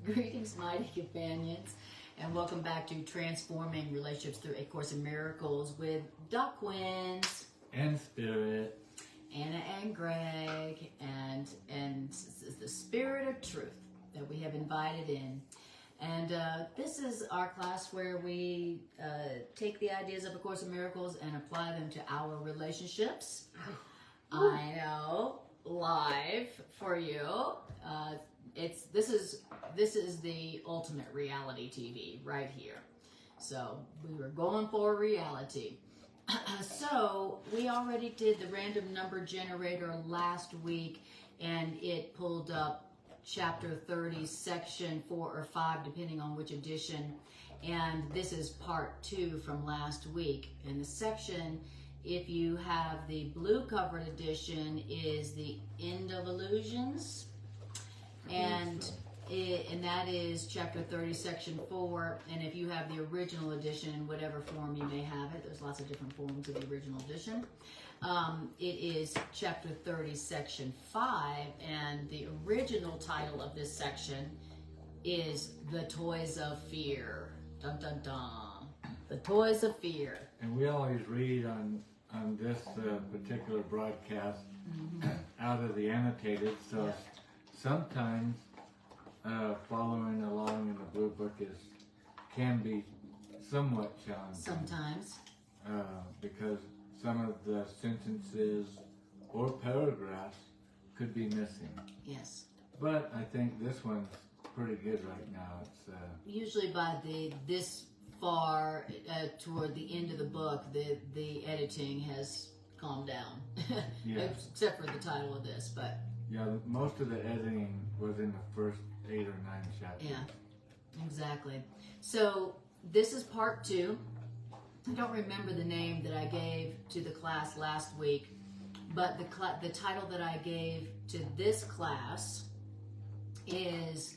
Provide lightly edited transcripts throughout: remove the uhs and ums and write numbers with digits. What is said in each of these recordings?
Greetings, mighty companions, and welcome back to Transforming Relationships Through A Course in Miracles with Doc Quinns and Spirit, Anna and Greg, and the Spirit of Truth that we have invited in. And this is our class where we take the ideas of A Course in Miracles and apply them to our relationships. I know, live for you. This is the ultimate reality TV right here. So we were going for reality. So we already did the random number generator last week, and it pulled up chapter 30, section 4 or 5, depending on which edition. And this is part 2 from last week. And the section, if you have the blue covered edition, is the End of Illusions. And that is chapter 30, section 4. And if you have the original edition, in whatever form you may have it, there's lots of different forms of the original edition. It is chapter 30, section 5. And the original title of this section is The Toys of Fear. Dun dun dun. The Toys of Fear. And we always read on this particular broadcast out of the annotated, so sometimes following along in the blue book can be somewhat challenging. Sometimes. Because some of the sentences or paragraphs could be missing. Yes. But I think this one's pretty good right now. It's usually by this far toward the end of the book, the editing has calmed down. Yes. Except for the title of this, but yeah, most of the editing was in the first 8 or 9 chapters. yeah, exactly. So this is part 2. I don't remember the name that I gave to the class last week, but the title that I gave to this class is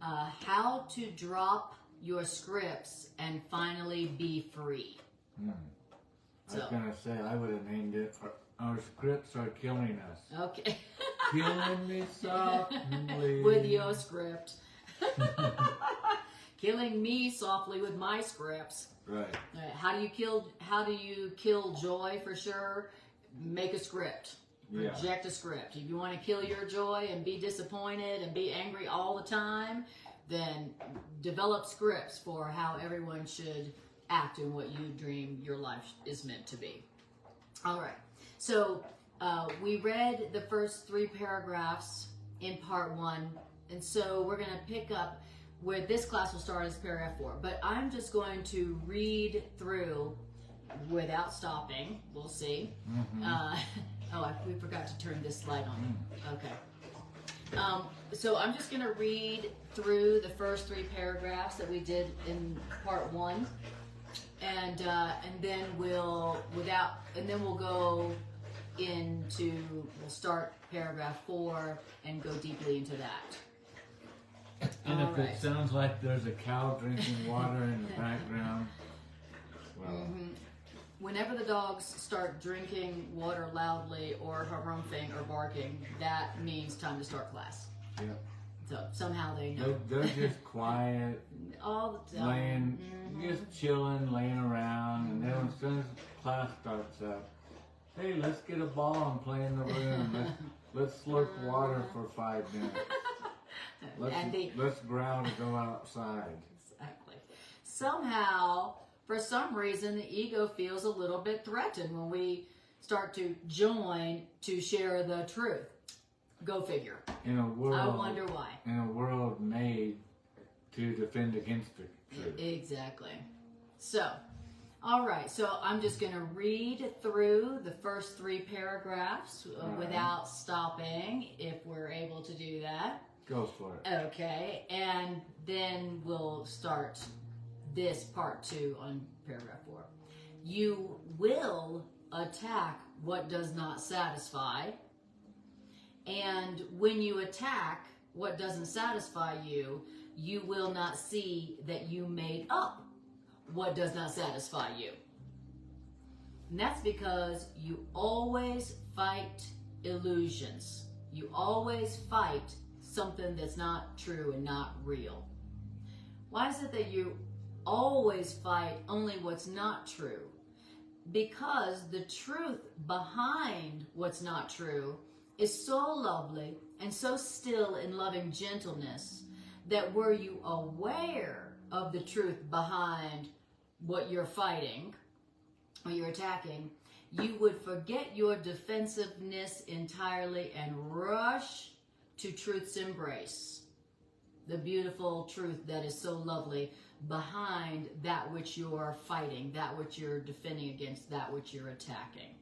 How to Drop Your Scripts and Finally Be Free. I was going to say, I would have named it, Our Scripts Are Killing Us. Okay. Killing me softly. With your script. Killing me softly with my scripts. Right. How do you kill joy for sure? Make a script. Project a script. If you want to kill your joy and be disappointed and be angry all the time, then develop scripts for how everyone should act in what you dream your life is meant to be. All right. So we read the first 3 paragraphs in part 1, and so we're going to pick up where this class will start as paragraph 4. But I'm just going to read through without stopping. We'll see. We forgot to turn this light on. Okay. So I'm just going to read through the first 3 paragraphs that we did in part 1, and then we'll go we'll start paragraph 4 and go deeply into that. And if it sounds like there's a cow drinking water in the background, well. Whenever the dogs start drinking water loudly or harumphing or barking, that means time to start class. Yep. So somehow they know. They're just quiet, all the time. just chilling, laying around, and then as soon as class starts up, hey, let's get a ball and play in the room. Let's slurp water for 5 minutes. Let's growl to go outside. Exactly. Somehow, for some reason, the ego feels a little bit threatened when we start to join to share the truth. Go figure. In a world, I wonder why. In a world made to defend against the truth. Exactly. So, all right. So I'm just going to read through the first 3 paragraphs without stopping, if we're able to do that. Go for it. Okay, and then we'll start this part 2 on paragraph 4. You will attack what does not satisfy, and when you attack what doesn't satisfy you, you will not see that you made up what does not satisfy you. And that's because you always fight illusions. You always fight something that's not true and not real? Why is it that you always fight only what's not true? Because the truth behind what's not true is so lovely and so still in loving gentleness that were you aware of the truth behind what you're fighting or you're attacking, you would forget your defensiveness entirely and rush to truth's embrace, the beautiful truth that is so lovely behind that which you're fighting, that which you're defending against, that which you're attacking.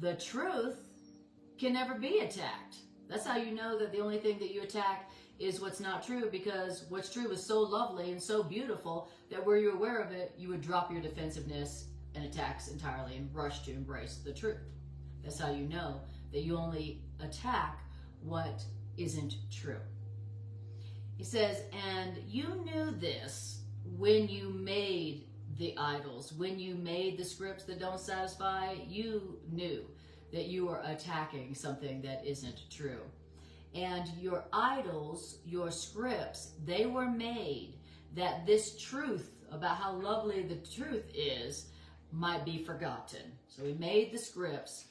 The truth can never be attacked. That's how you know that the only thing that you attack is what's not true, because what's true is so lovely and so beautiful that were you aware of it, you would drop your defensiveness and attacks entirely and rush to embrace the truth. That's how you know that you only attack what isn't true. He says, and you knew this when you made the idols, when you made the scripts that don't satisfy, you knew that you were attacking something that isn't true. And your idols, your scripts, they were made that this truth about how lovely the truth is might be forgotten. So we made the scripts.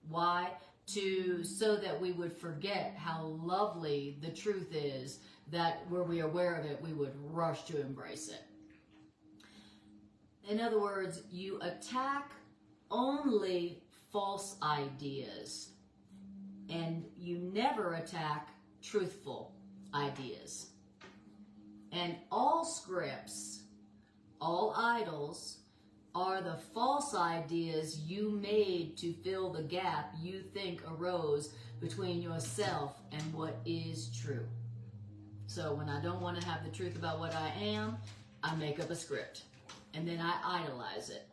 Why? So that we would forget how lovely the truth is, that were we aware of it, we would rush to embrace it. In other words, you attack only false ideas, and you never attack truthful ideas. And all scripts, all idols, are the false ideas you made to fill the gap you think arose between yourself and what is true. So when I don't want to have the truth about what I am, I make up a script. And then I idolize it.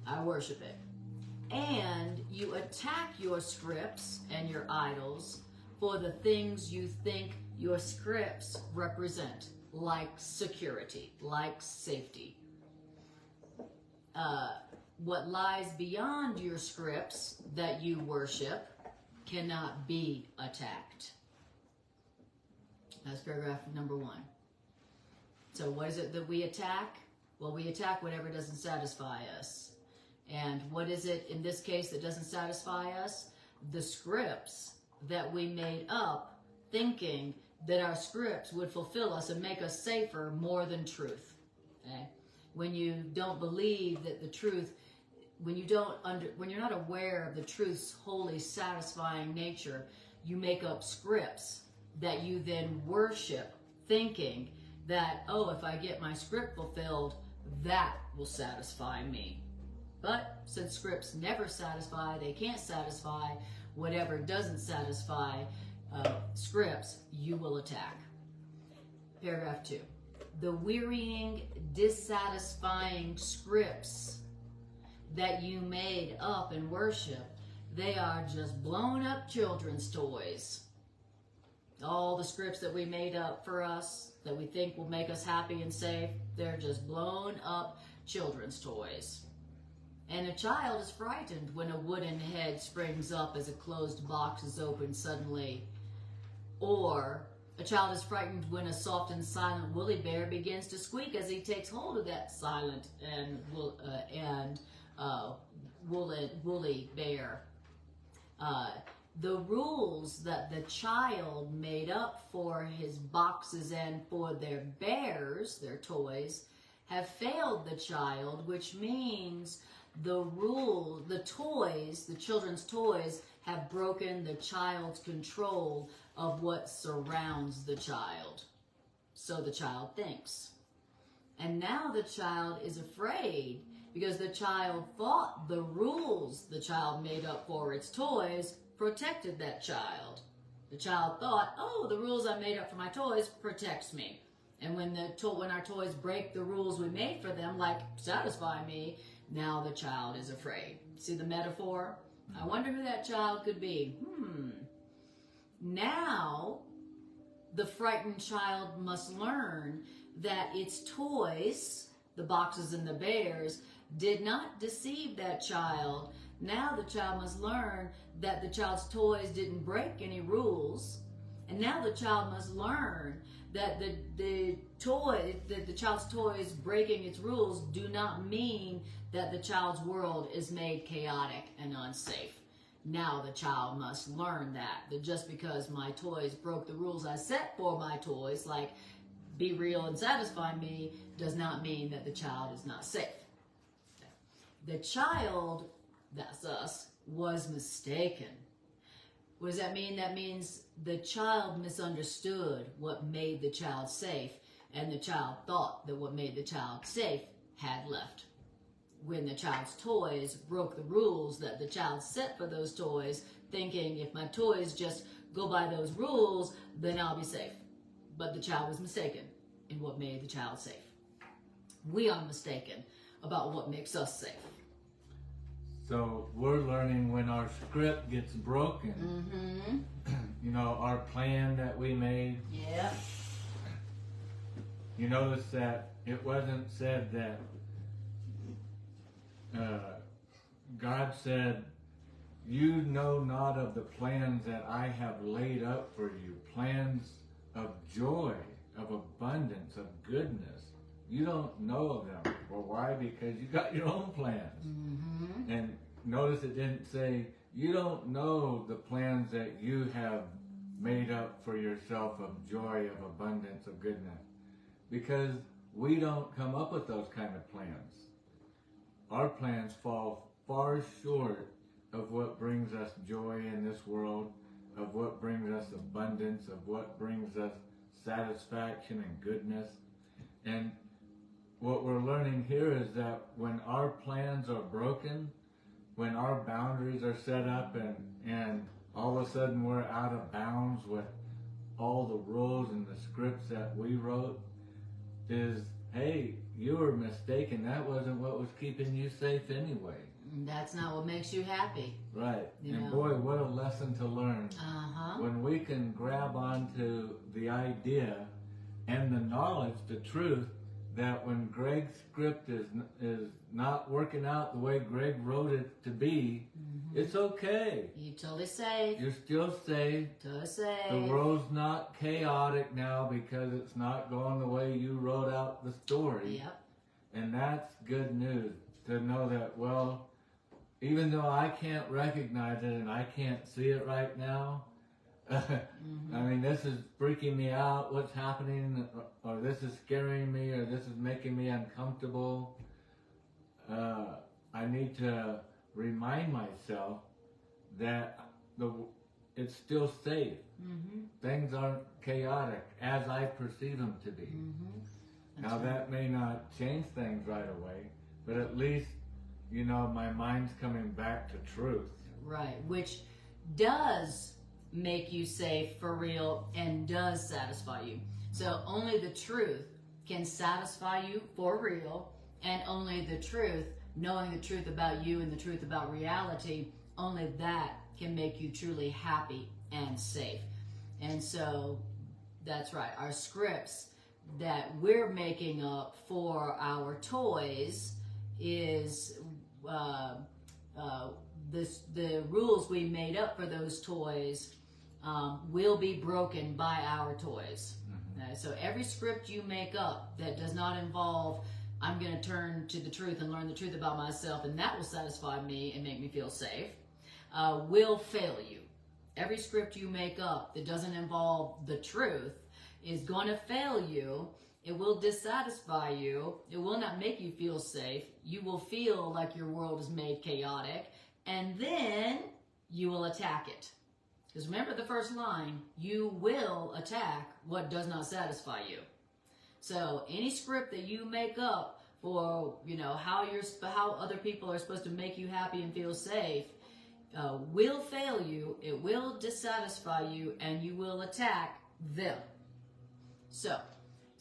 I worship it. And you attack your scripts and your idols for the things you think your scripts represent, like security, like safety. What lies beyond your scripts that you worship cannot be attacked. That's paragraph number 1. So what is it that we attack? Well, we attack whatever doesn't satisfy us. And what is it in this case that doesn't satisfy us? The scripts that we made up thinking that our scripts would fulfill us and make us safer more than truth. Okay? When you don't believe that the truth, when you're not aware of the truth's wholly satisfying nature, you make up scripts that you then worship, thinking that, oh, if I get my script fulfilled, that will satisfy me. But since scripts never satisfy, they can't satisfy whatever doesn't satisfy scripts, you will attack. Paragraph 2. The wearying, dissatisfying scripts that you made up and worship, they are just blown up children's toys. All the scripts that we made up for us, that we think will make us happy and safe, they're just blown up children's toys. And a child is frightened when a wooden head springs up as a closed box is opened suddenly. Or a child is frightened when a soft and silent woolly bear begins to squeak as he takes hold of that silent and woolly bear. The rules that the child made up for his boxes and for their bears, their toys, have failed the child, which means the children's toys have broken the child's control of what surrounds the child. So the child thinks. And now the child is afraid because the child thought the rules the child made up for its toys protected that child. The child thought, oh, the rules I made up for my toys protects me. And when our toys break the rules we made for them, like satisfy me, now the child is afraid. See the metaphor? I wonder who that child could be. Now, the frightened child must learn that its toys, the boxes and the bears, did not deceive that child. Now the child must learn that the child's toys didn't break any rules, And now the child must learn that the child's toys breaking its rules do not mean that the child's world is made chaotic and unsafe. Now the child must learn that just because my toys broke the rules I set for my toys, like be real and satisfy me, does not mean that the child is not safe. The child, that's us, was mistaken. What does that mean? That means the child misunderstood what made the child safe, and the child thought that what made the child safe had left. When the child's toys broke the rules that the child set for those toys, thinking if my toys just go by those rules, then I'll be safe. But the child was mistaken in what made the child safe. We are mistaken about what makes us safe. So we're learning when our script gets broken. You know, our plan that we made. Yeah. You notice that it wasn't said that God said, you know not of the plans that I have laid up for you, plans of joy, of abundance, of goodness. You don't know of them. Well, why? Because you got your own plans. And notice it didn't say, you don't know the plans that you have made up for yourself of joy, of abundance, of goodness. Because we don't come up with those kind of plans. Our plans fall far short of what brings us joy in this world, of what brings us abundance, of what brings us satisfaction and goodness. And what we're learning here is that when our plans are broken, when our boundaries are set up and all of a sudden we're out of bounds with all the rules and the scripts that we wrote, is, hey, you were mistaken. That wasn't what was keeping you safe anyway. That's not what makes you happy. Right. You and know? Boy, what a lesson to learn. When we can grab onto the idea and the knowledge, the truth, that when Greg's script is not working out the way Greg wrote it to be, it's okay. You're totally safe. You're still safe. Totally safe. The world's not chaotic now because it's not going the way you wrote out the story. Yep. And that's good news to know that, well, even though I can't recognize it and I can't see it right now, I mean, this is freaking me out, what's happening, or this is scaring me, or this is making me uncomfortable. I need to remind myself that it's still safe. Things aren't chaotic as I perceive them to be. Now, that may not change things right away, but at least, you know, my mind's coming back to truth. Right, which does make you safe for real and does satisfy you. So only the truth can satisfy you for real, and only the truth, knowing the truth about you and the truth about reality, only that can make you truly happy and safe. And so that's right, our scripts that we're making up for our toys is the rules we made up for those toys will be broken by our toys. So every script you make up that does not involve, I'm going to turn to the truth and learn the truth about myself, and that will satisfy me and make me feel safe, will fail you. Every script you make up that doesn't involve the truth is going to fail you. It will dissatisfy you. It will not make you feel safe. You will feel like your world is made chaotic, and then you will attack it. Because remember the first line, you will attack what does not satisfy you. So any script that you make up for, you know, how other people are supposed to make you happy and feel safe, will fail you, it will dissatisfy you, and you will attack them. So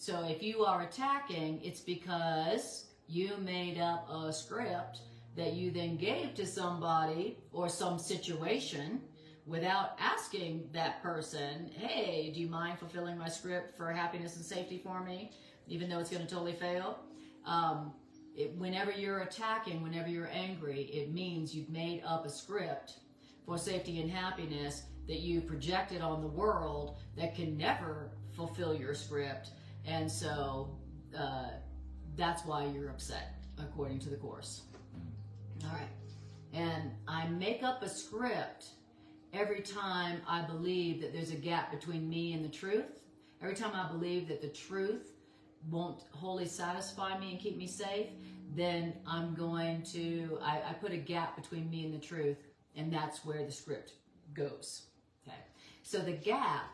if you are attacking, it's because you made up a script that you then gave to somebody or some situation without asking that person, hey, do you mind fulfilling my script for happiness and safety for me, even though it's going to totally fail? Whenever you're attacking, whenever you're angry, it means you've made up a script for safety and happiness that you projected on the world that can never fulfill your script. And so that's why you're upset, according to the Course. All right. And I make up a script every time I believe that there's a gap between me and the truth. Every time I believe that the truth won't wholly satisfy me and keep me safe, then I'm going to, I put a gap between me and the truth, and that's where the script goes. Okay. So the gap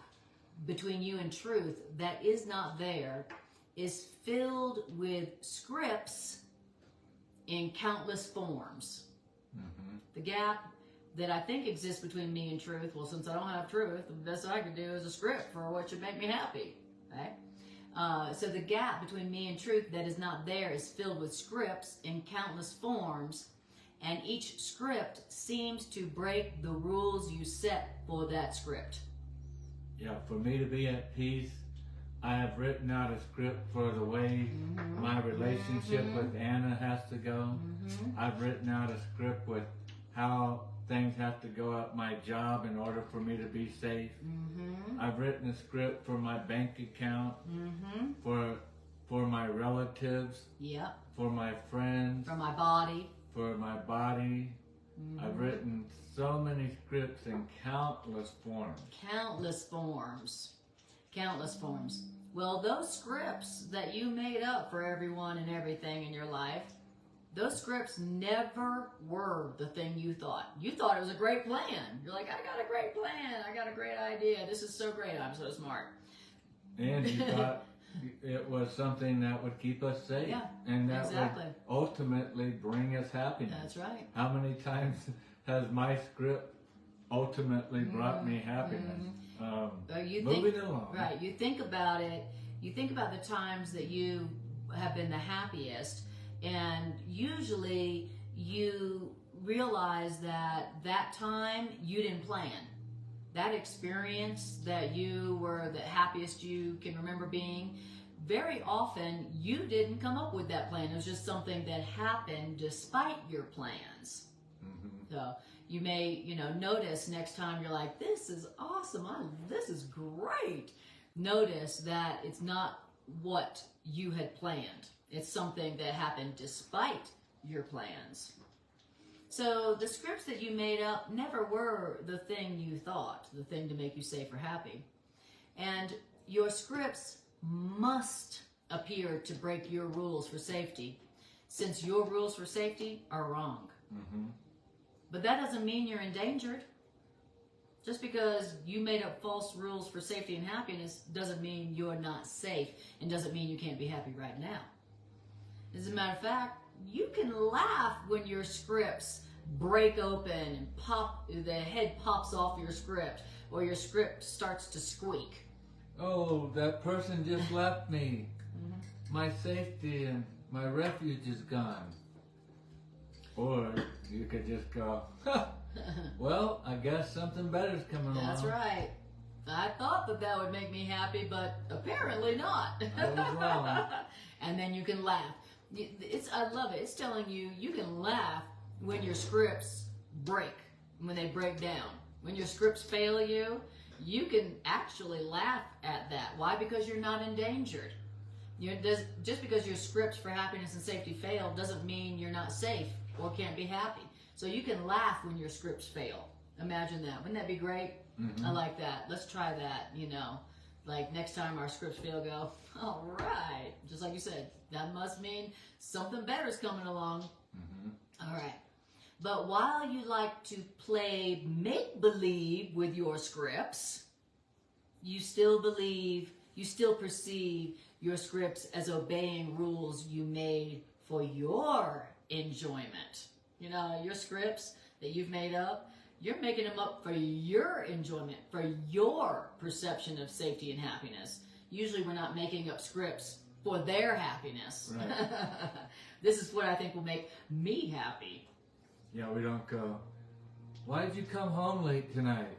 between you and truth that is not there is filled with scripts in countless forms. Mm-hmm. The gap that I think exists between me and truth, well, since I don't have truth, the best I can do is a script for what should make me happy. Okay? So the gap between me and truth that is not there is filled with scripts in countless forms, and each script seems to break the rules you set for that script. Yeah, for me to be at peace, I have written out a script for the way my relationship with Anna has to go. I've written out a script with how things have to go at my job in order for me to be safe. I've written a script for my bank account, for my relatives, for my friends, for my body. For my body. I've written so many scripts in countless forms. Countless forms. Countless forms. Well, those scripts that you made up for everyone and everything in your life, those scripts never were the thing you thought. You thought it was a great plan. You're like, I got a great plan. I got a great idea. This is so great. I'm so smart. And you thought it was something that would keep us safe. Yeah, and that exactly. would ultimately bring us happiness. That's right. How many times has my script ultimately brought me happiness? Moving along. Right. You think about it. You think about the times that you have been the happiest, and usually you realize that time you didn't plan. That experience that you were the happiest you can remember being, very often you didn't come up with that plan. It was just something that happened despite your plans. So you may, notice next time you're like, this is awesome. This is great. Notice that it's not what you had planned. It's something that happened despite your plans. So the scripts that you made up never were the thing you thought, the thing to make you safe or happy. And your scripts must appear to break your rules for safety, since your rules for safety are wrong. But that doesn't mean you're endangered. Just because you made up false rules for safety and happiness doesn't mean you're not safe, and doesn't mean you can't be happy right now. As a matter of fact, you can laugh when your scripts break open and the head pops off your script, or your script starts to squeak. Oh, that person just left me. My safety and my refuge is gone. Or you could just go, well, I guess something better is coming along. That's right. I thought that would make me happy, but apparently not. I was wrong. And then you can laugh. I love it. It's telling you can laugh when your scripts break, when they break down. When your scripts fail you, you can actually laugh at that. Why? Because you're not endangered. Just because your scripts for happiness and safety fail doesn't mean you're not safe or can't be happy. So you can laugh when your scripts fail. Imagine that. Wouldn't that be great? I like that. Let's try that, Like next time our scripts fail, go, all right. Just like you said, that must mean something better is coming along. All right. But while you like to play make-believe with your scripts, you still perceive your scripts as obeying rules you made for your enjoyment. Your scripts that you've made up, you're making them up for your enjoyment, for your perception of safety and happiness. Usually we're not making up scripts for their happiness. Right. This is what I think will make me happy. Yeah, we don't go, why did you come home late tonight?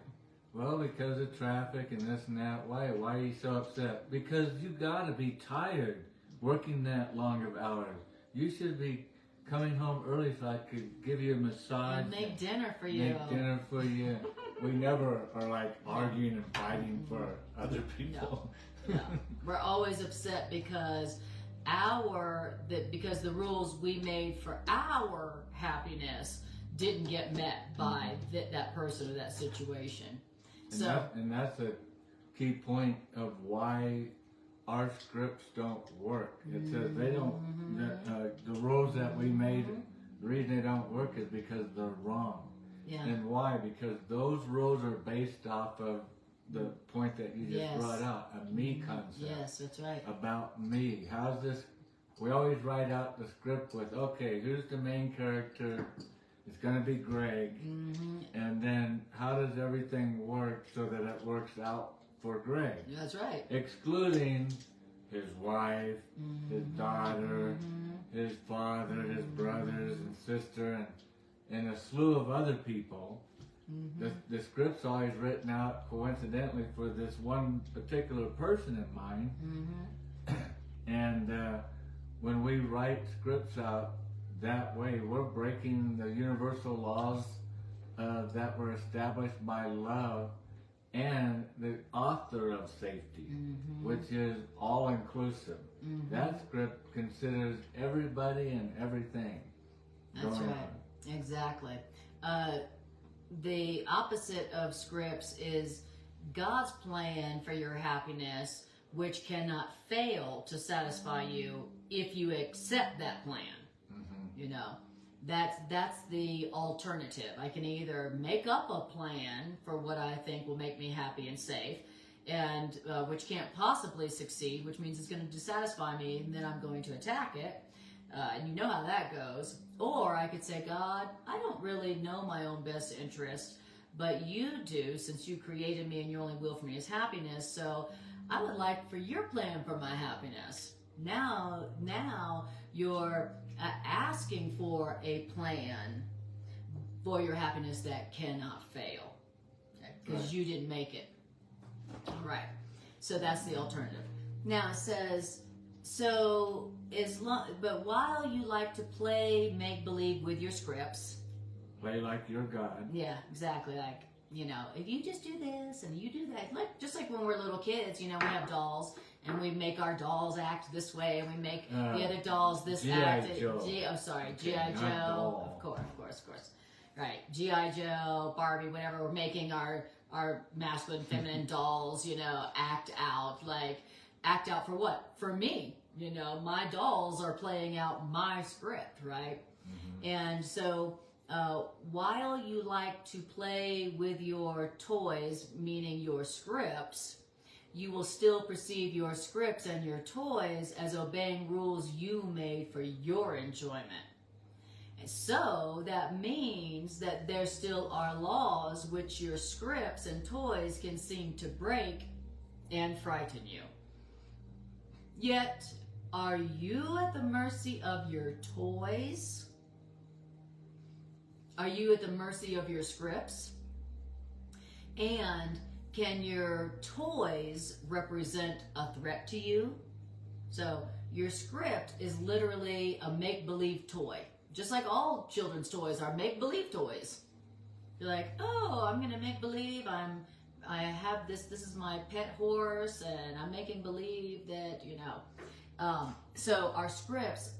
Well, because of traffic and this and that. Why are you so upset? Because you got to be tired working that long of hours. You should be coming home early so I could give you a massage. And make dinner for you. Make dinner for you. we never are like arguing and fighting for other people. No. We're always upset because because the rules we made for our happiness didn't get met by that person or that situation. And that's a key point of why our scripts don't work. It says they don't. The rules that we made, the reason they don't work is because they're wrong. Yeah. And why? Because those rules are based off of the point that you just brought out, a me concept. Yes, that's right. About me. How's this? We always write out the script with, okay, who's the main character? It's going to be Greg. And then how does everything work so that it works out for Greg? That's right. Excluding his wife, his daughter, his father, his brothers and sister, and a slew of other people. The script's always written out coincidentally for this one particular person in mind. And when we write scripts out that way, we're breaking the universal laws that were established by love and the author of safety, which is all-inclusive. That script considers everybody and everything. That's right. Exactly. The opposite of scripts is God's plan for your happiness, which cannot fail to satisfy you if you accept that plan. You know, that's the alternative. I can either make up a plan for what I think will make me happy and safe, and which can't possibly succeed, which means it's going to dissatisfy me, and then I'm going to attack it. And you know how that goes. Or I could say, God, I don't really know my own best interest, but you do, since you created me and your only will for me is happiness. So I would like for your plan for my happiness. Now you're asking for a plan for your happiness that cannot fail, because you didn't make it. Right. So that's the alternative. Now it says, but while you like to play make-believe with your scripts, play like you're God. Yeah, exactly. Like, you know, if you just do this and you do that, like just like when we're little kids, you know, we have dolls and we make our dolls act this way, and we make the other dolls this act. G.I. Joe. G.I. Joe. Of course. Right, G.I. Joe, Barbie, whatever. We're making our masculine, feminine dolls, you know, act out for what? For me. You know, my dolls are playing out my script, right? And so while you like to play with your toys, meaning your scripts, you will still perceive your scripts and your toys as obeying rules you made for your enjoyment. And so that means that there still are laws which your scripts and toys can seem to break and frighten you. Yet, are you at the mercy of your toys? Are you at the mercy of your scripts? And can your toys represent a threat to you? So your script is literally a make-believe toy. Just like all children's toys are make-believe toys. You're like, oh, I'm gonna make believe I have this is my pet horse, and I'm making believe that, you know. So our scripts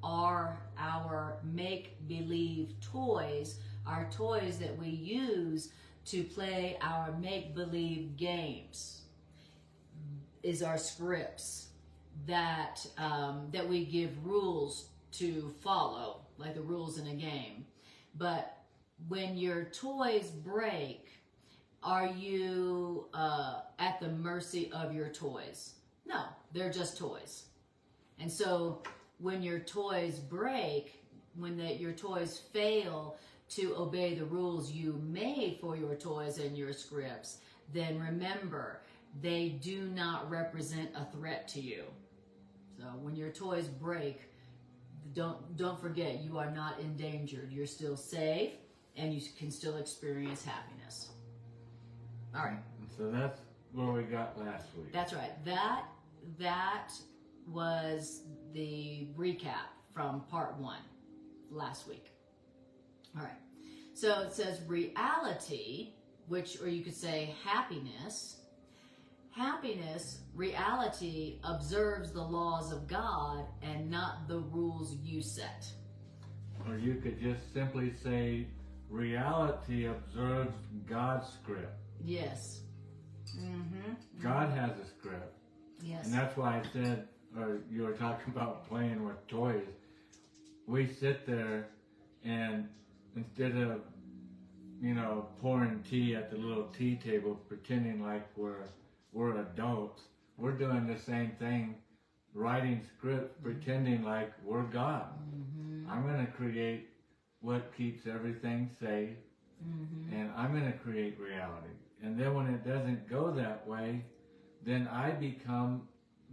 are our make-believe toys, our toys that we use to play our make-believe games, is our scripts that we give rules to follow, like the rules in a game. But when your toys break, are you at the mercy of your toys? No, they're just toys. And so when your toys break, when your toys fail to obey the rules you made for your toys and your scripts, then remember, they do not represent a threat to you. So when your toys break, don't forget, you are not endangered. You're still safe, and you can still experience happiness. All right. So that's where we got last week. That's right. That was the recap from part 1 last week. All right. So it says reality or you could say happiness. Happiness, reality, observes the laws of God and not the rules you set. Or you could just simply say, reality observes God's script. Yes. God has a script. Yes. And that's why I said, or you were talking about playing with toys. We sit there and instead of, pouring tea at the little tea table, pretending like we're adults, we're doing the same thing, writing scripts, pretending like we're God. I'm going to create what keeps everything safe, and I'm going to create reality. And then when it doesn't go that way, then I become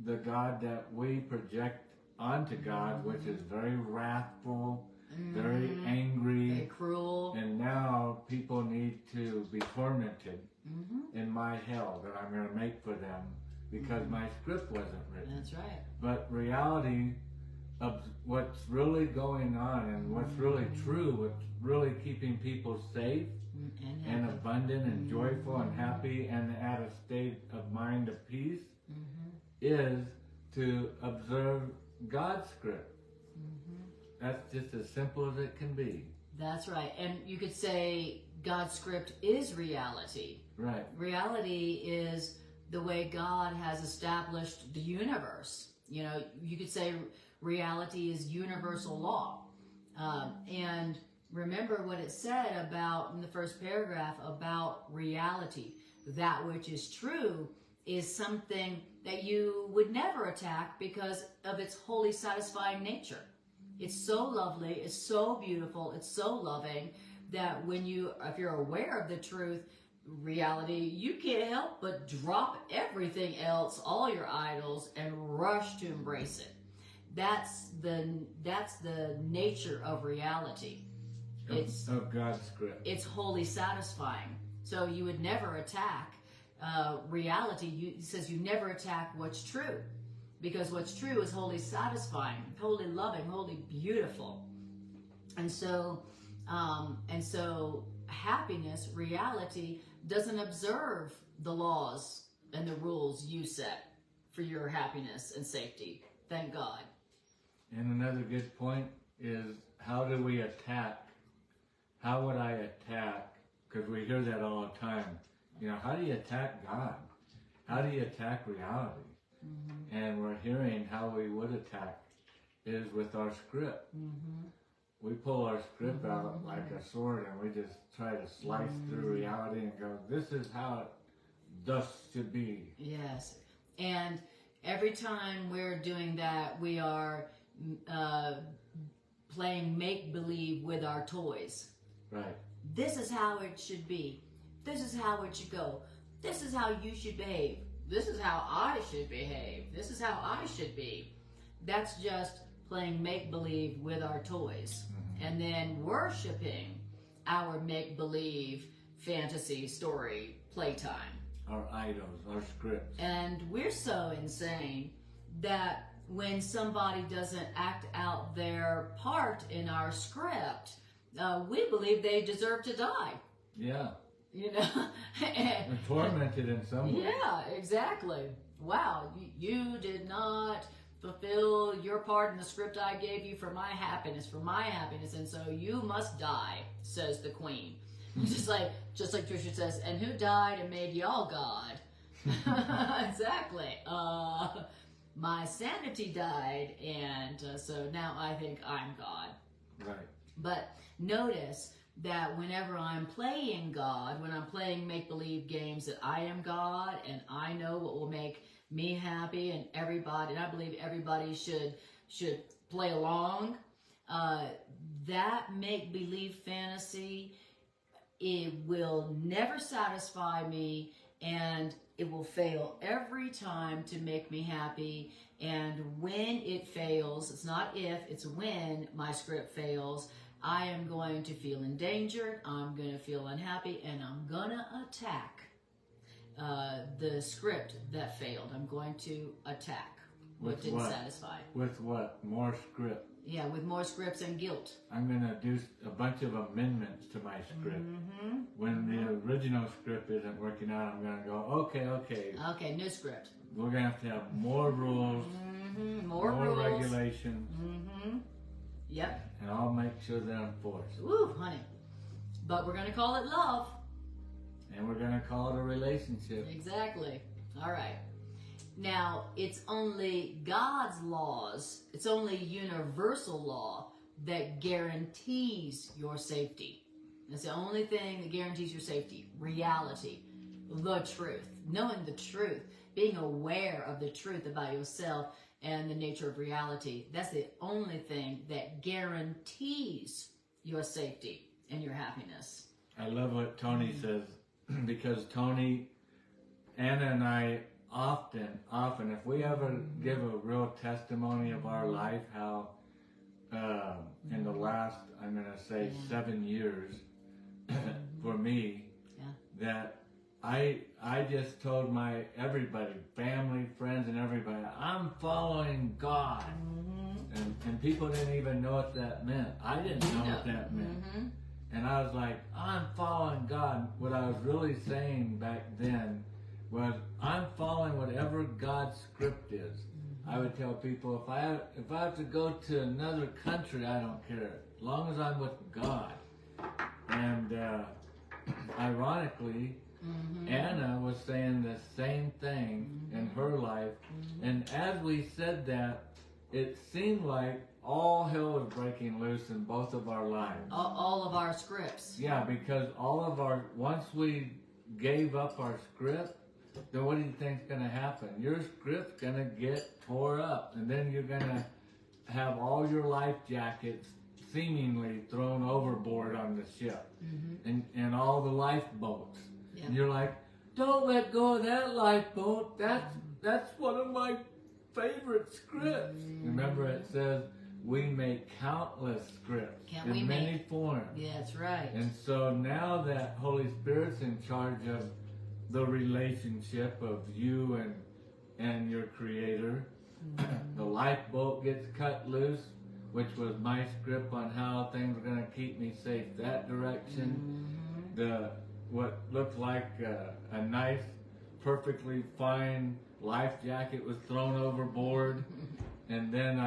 the God that we project onto God, which is very wrathful, very angry, very cruel. And now people need to be tormented in my hell that I'm going to make for them because my script wasn't written. That's right. But reality of what's really going on and what's really true, what's really keeping people safe and abundant and joyful and happy and at a state of mind of peace is to observe God's script. That's just as simple as it can be. That's right. And you could say God's script is reality. Right. Reality is the way God has established the universe. You could say reality is universal law. And remember what it said about in the first paragraph about reality. That which is true is something that you would never attack because of its wholly satisfying nature. It's so lovely, it's so beautiful, it's so loving that if you're aware of the truth, reality, you can't help but drop everything else, all your idols, and rush to embrace it. That's the nature of reality. It's of God's script. It's wholly satisfying. So you would never attack reality. It says you never attack what's true, because what's true is wholly satisfying, wholly loving, wholly beautiful. And so happiness, reality, doesn't observe the laws and the rules you set for your happiness and safety. Thank God. And another good point is, how do we attack? How would I attack? Because we hear that all the time. How do you attack God? How do you attack reality? And we're hearing how we would attack is with our script. We pull our script out like a sword and we just try to slice through reality and go, this is how it thus should be. Yes. And every time we're doing that, we are playing make-believe with our toys. Right. This is how it should be. This is how it should go. This is how you should behave. This is how I should behave. This is how I should be. That's just playing make-believe with our toys. And then worshiping our make-believe fantasy story playtime. Our idols, our scripts. And we're so insane that when somebody doesn't act out their part in our script, we believe they deserve to die. Yeah. And tormented in some way. Yeah, exactly. Wow, you did not fulfill your part in the script I gave you for my happiness, and so you must die, says the queen. just like Trisha says, and who died and made y'all God? Exactly. My sanity died, and so now I think I'm God. Right. But notice that whenever I'm playing God, when I'm playing make-believe games, that I am God and I know what will make me happy, and I believe everybody should play along. That make-believe fantasy, it will never satisfy me, and it will fail every time to make me happy. And when it fails, it's not if, it's when my script fails, I am going to feel endangered, I'm going to feel unhappy, and I'm going to attack the script that failed. I'm going to attack. what didn't satisfy. With what? More script. Yeah, with more scripts and guilt. I'm going to do a bunch of amendments to my script. When the original script isn't working out, I'm going to go, okay. Okay, new script. We're going to have more rules, more regulations. Yep. And I'll make sure they're enforced. Ooh, honey. But we're going to call it love. And we're going to call it a relationship. Exactly. All right. Now, it's only God's laws, it's only universal law that guarantees your safety. That's the only thing that guarantees your safety. Reality. The truth. Knowing the truth. Being aware of the truth about yourself and the nature of reality. That's the only thing that guarantees your safety and your happiness. I love what Tony says, because Tony, Anna and I often, if we ever give a real testimony of our life, how in the last, I'm going to say 7 years, for me, that I just told everybody, family, friends, and everybody, I'm following God. And people didn't even know what that meant. I didn't know what that meant. And I was like, I'm following God. What I was really saying back then was, I'm following whatever God's script is. I would tell people, if I have to go to another country, I don't care, as long as I'm with God. And ironically, Anna was saying the same thing in her life. And as we said that, it seemed like all hell was breaking loose in both of our lives. All of our scripts. Yeah, because once we gave up our script, then what do you think's going to happen? Your script's going to get tore up, and then you're going to have all your life jackets seemingly thrown overboard on the ship, and all the lifeboats. Yeah. And you're like, don't let go of that lifeboat. That's one of my favorite scripts. Remember, it says we make countless scripts in many forms. Yeah, that's right. And so now that Holy Spirit's in charge of the relationship of you and your Creator, the lifeboat gets cut loose, which was my script on how things were going to keep me safe that direction. What looked like a nice, perfectly fine life jacket was thrown overboard, and then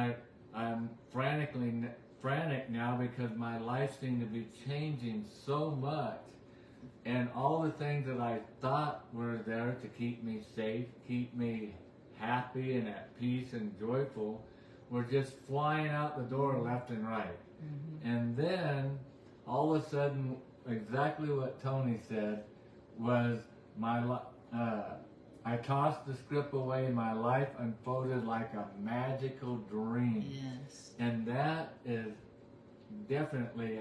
I'm frantic now because my life seemed to be changing so much. And all the things that I thought were there to keep me safe, keep me happy and at peace and joyful, were just flying out the door left and right. And then, all of a sudden, exactly what Tony said was I tossed the script away, and my life unfolded like a magical dream. Yes. And that is definitely...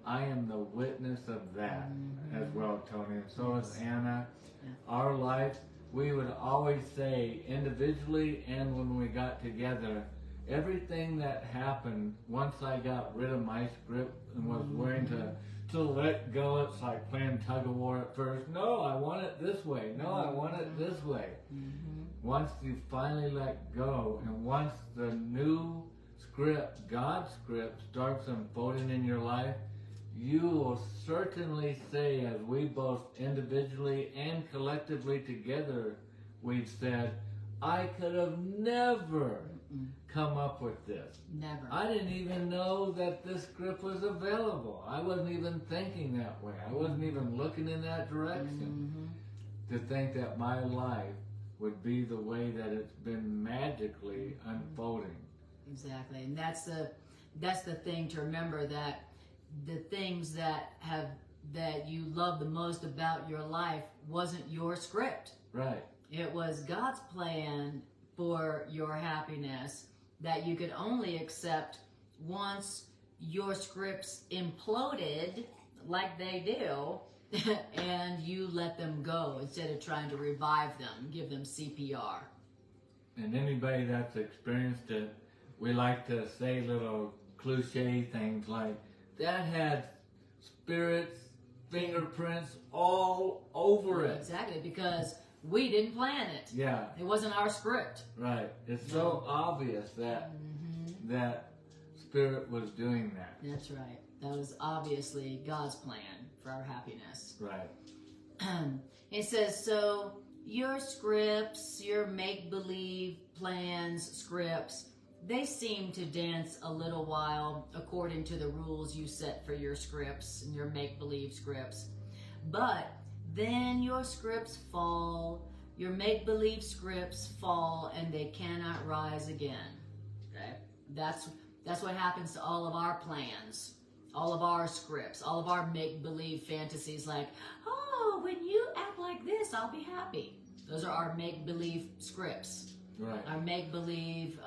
I am the witness of that as well, Tony, and so is Anna. Our life, we would always say, individually and when we got together, everything that happened once I got rid of my script and was willing to let go. It's like playing tug of war at first. No, I want it this way. No, I want it this way. Once you finally let go, and once the new script, God's script, starts unfolding in your life, you will certainly say, as we both individually and collectively together, we've said, I could have never come up with this. Never. I didn't even know that this script was available. I wasn't even thinking that way. I wasn't even looking in that direction. To think that my life would be the way that it's been magically unfolding. Exactly. And that's the thing to remember, that the things that you love the most about your life wasn't your script. Right. It was God's plan for your happiness that you could only accept once your scripts imploded, like they do, and you let them go instead of trying to revive them, give them CPR. And anybody that's experienced it, we like to say little cliche things like, that had Spirit's fingerprints all over it. Exactly, because we didn't plan it. Yeah. It wasn't our script. Right. It's so obvious that that Spirit was doing that. That's right. That was obviously God's plan for our happiness. Right. It says, so your scripts, your make-believe plans, scripts, they seem to dance a little while according to the rules you set for your scripts and your make-believe scripts. But then your scripts fall, your make-believe scripts fall, and they cannot rise again. Okay? That's what happens to all of our plans, all of our scripts, all of our make-believe fantasies like, oh, when you act like this, I'll be happy. Those are our make-believe scripts. Right. Our make-believe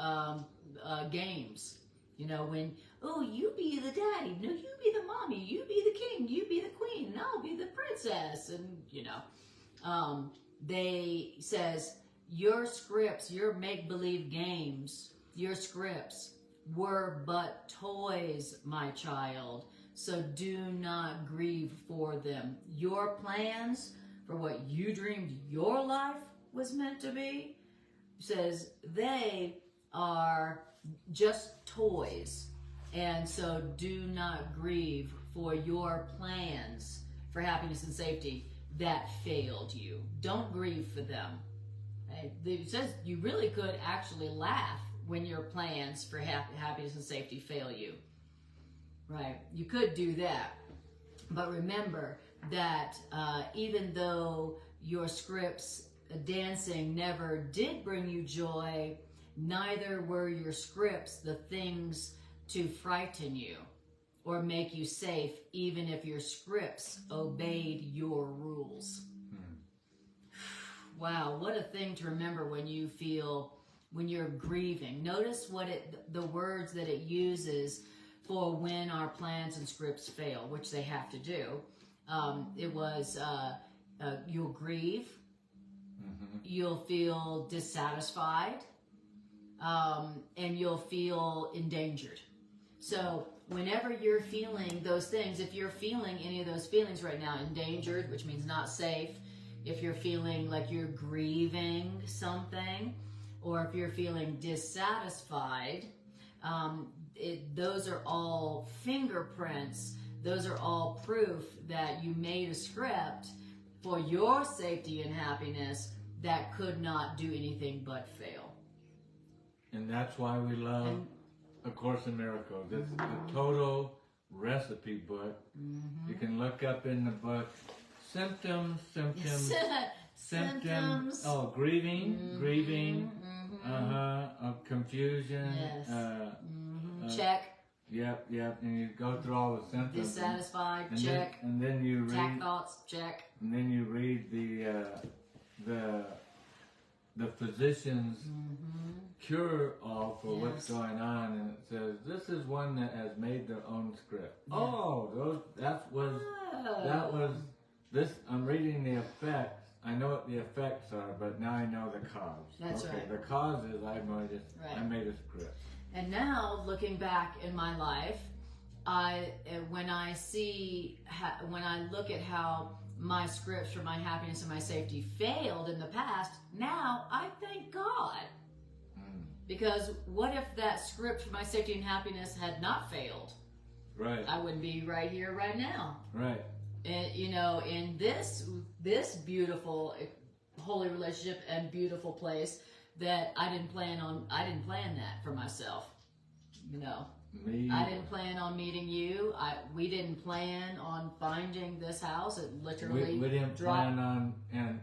games. You know, when, oh, you be the daddy, no, you be the mommy, you be the king, you be the queen, and I'll be the princess. And, you know, they says, your scripts, your make-believe games, your scripts were but toys, my child, so do not grieve for them. Your plans for what you dreamed your life was meant to be, says they are just toys, and so do not grieve for your plans for happiness and safety that failed you. Don't grieve for them. Okay? It says you really could actually laugh when your plans for happiness and safety fail you. Right? You could do that. But remember that even though your scripts dancing never did bring you joy, neither were your scripts the things to frighten you or make you safe, even if your scripts obeyed your rules. Wow, what a thing to remember when you feel, when you're grieving. Notice what the words that it uses for when our plans and scripts fail, which they have to do. It was, you'll grieve, you'll feel dissatisfied, and you'll feel endangered. So whenever you're feeling those things, if you're feeling any of those feelings right now, endangered, which means not safe, if you're feeling like you're grieving something, or if you're feeling dissatisfied, those are all fingerprints. Those are all proof that you made a script for your safety and happiness that could not do anything but fail. And that's why we love A Course in Miracles. It's a total recipe book. You can look up in the book symptoms. Oh, grieving. Confusion. Yes. Check. Yep. And you go through all the symptoms. Dissatisfied. And check. Then you read. Attack thoughts. Check. And then you read the physician's cure all for what's going on, and it says this is one that has made their own script. Yeah. That was this. I'm reading the effects. I know what the effects are, but now I know the cause. That's right. The cause is I made a script. And now, looking back in my life, when I look at how my scripts for my happiness and my safety failed in the past, now I thank God. Because what if that script for my safety and happiness had not failed? Right. I wouldn't be right here right now. Right. And, in this beautiful, holy relationship and beautiful place that I didn't plan that for myself. I didn't plan on meeting you. We didn't plan on finding this house. It literally we didn't plan on, and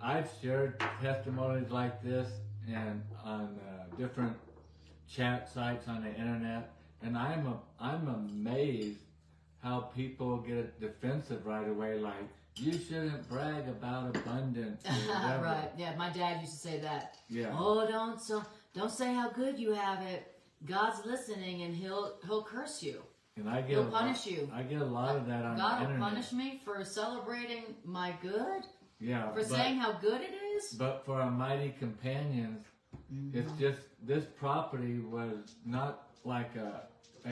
I've shared testimonies like this and on different chat sites on the internet, and I'm amazed how people get defensive right away, like you shouldn't brag about abundance. Right? Yeah, my dad used to say that. Yeah. Oh, don't say how good you have it. God's listening, and He'll curse you. And He'll punish you. I get a lot of that on the internet. internet. God will punish me for celebrating my good. Yeah. For saying how good it is. But for our mighty companions, it's just this property was not like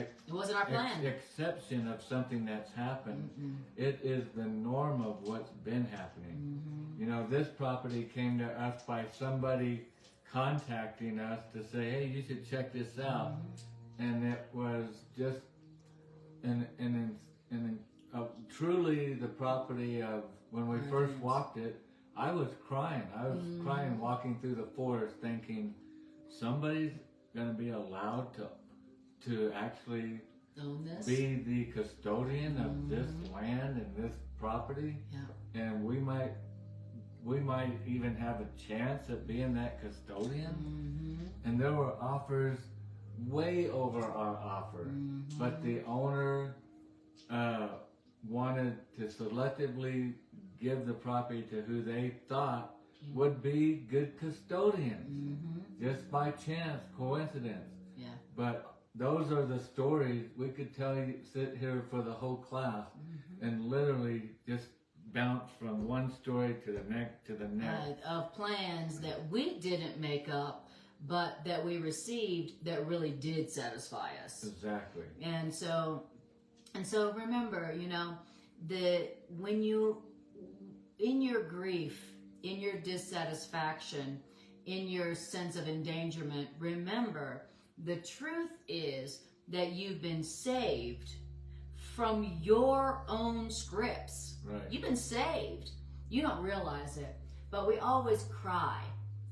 It wasn't our plan. exception of something that's happened. It is the norm of what's been happening. You know, this property came to us by somebody contacting us to say, hey, you should check this out. And it was just truly the property of, when we first walked it, I was crying. I was crying walking through the forest thinking, somebody's going to be allowed to actually own this, be the custodian of this land and this property, and we might even have a chance at being that custodian. And there were offers way over our offer, but the owner wanted to selectively give the property to who they thought would be good custodians, just by chance, coincidence. But those are the stories we could tell you, sit here for the whole class, and literally just bounce from one story to the next. Of plans that we didn't make up, but that we received that really did satisfy us. Exactly. And so remember, you know, when you, in your grief, in your dissatisfaction, in your sense of endangerment, remember, the truth is that you've been saved from your own scripts. Right. You've been saved. You don't realize it, but we always cry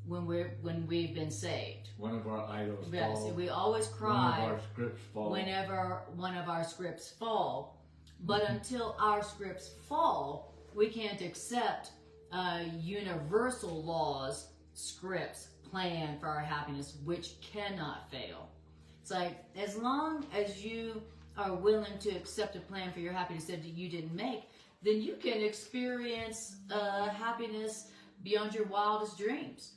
when we've been saved. One of our idols Yes, fall. we always cry. One of our scripts fall. Whenever one of our scripts fall. But until our scripts fall, we can't accept universal laws, scripts, plan for our happiness, which cannot fail. It's like, as long as you are willing to accept a plan for your happiness that you didn't make, then you can experience happiness beyond your wildest dreams.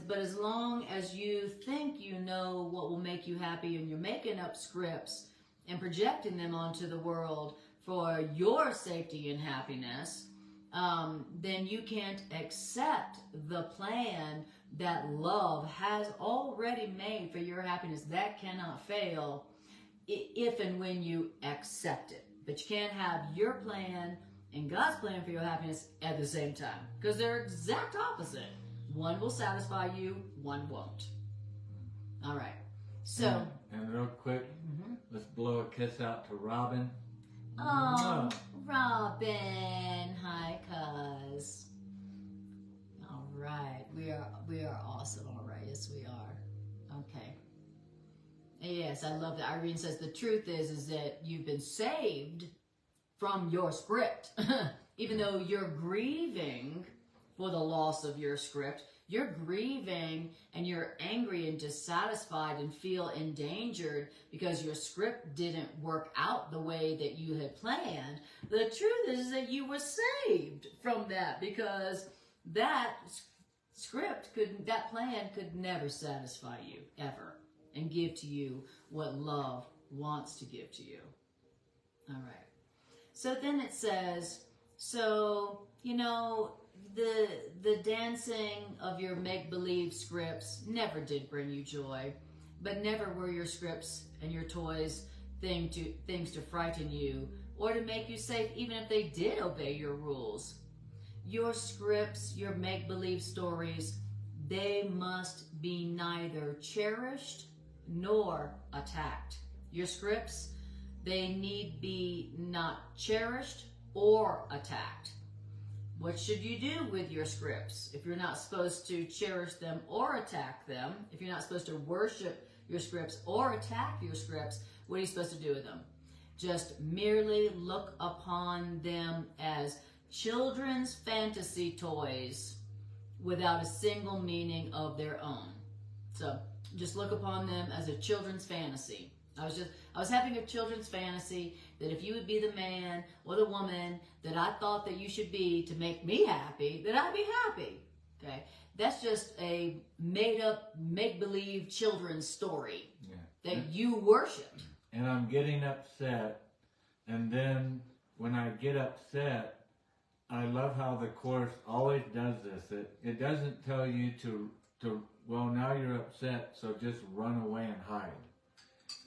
But as long as you think you know what will make you happy, and you're making up scripts and projecting them onto the world for your safety and happiness, then you can't accept the plan that love has already made for your happiness. That cannot fail if and when you accept it. But you can't have your plan and God's plan for your happiness at the same time, because they're exact opposite. One will satisfy you, one won't. All right. So. And real quick, let's blow a kiss out to Robin. Oh, Robin. Hi, cuz. All right. We are awesome. All right. Yes, we are. Okay. Yes, I love that. Irene says the truth is that you've been saved from your script. Even though you're grieving for the loss of your script, you're grieving and you're angry and dissatisfied and feel endangered because your script didn't work out the way that you had planned. The truth is that you were saved from that, because that that plan could never satisfy you ever and give to you what love wants to give to you. All right. So then it says, you know, the dancing of your make-believe scripts never did bring you joy, but never were your scripts and your toys things to frighten you or to make you safe, even if they did obey your rules. Your scripts, your make-believe stories, they must be neither cherished nor attacked. Your scripts, they need be not cherished or attacked. What should you do with your scripts? If you're not supposed to cherish them or attack them, if you're not supposed to worship your scripts or attack your scripts, what are you supposed to do with them? Just merely look upon them as children's fantasy toys without a single meaning of their own. So just look upon them as a children's fantasy. I was having a children's fantasy that if you would be the man or the woman that I thought that you should be to make me happy, that I'd be happy. Okay? That's just a made-up, make-believe children's story that you worship. And I'm getting upset, and then when I get upset, I love how the Course always does this. It doesn't tell you to well, now you're upset, so just run away and hide.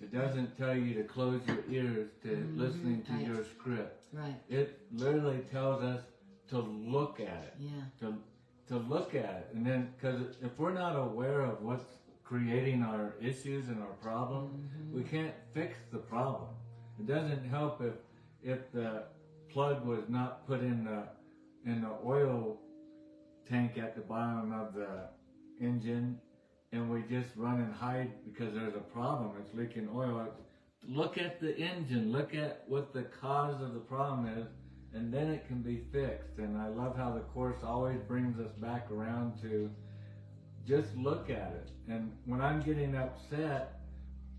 It doesn't tell you to close your ears to listening to your script. Right. It literally tells us to look at it. Yeah. To look at it. And then, because if we're not aware of what's creating our issues and our problems, we can't fix the problem. It doesn't help if the plug was not put in the oil tank at the bottom of the engine, and we just run and hide because there's a problem. It's leaking oil. Look at the engine. Look at what the cause of the problem is, and then it can be fixed. And I love how the Course always brings us back around to just look at it. And when I'm getting upset,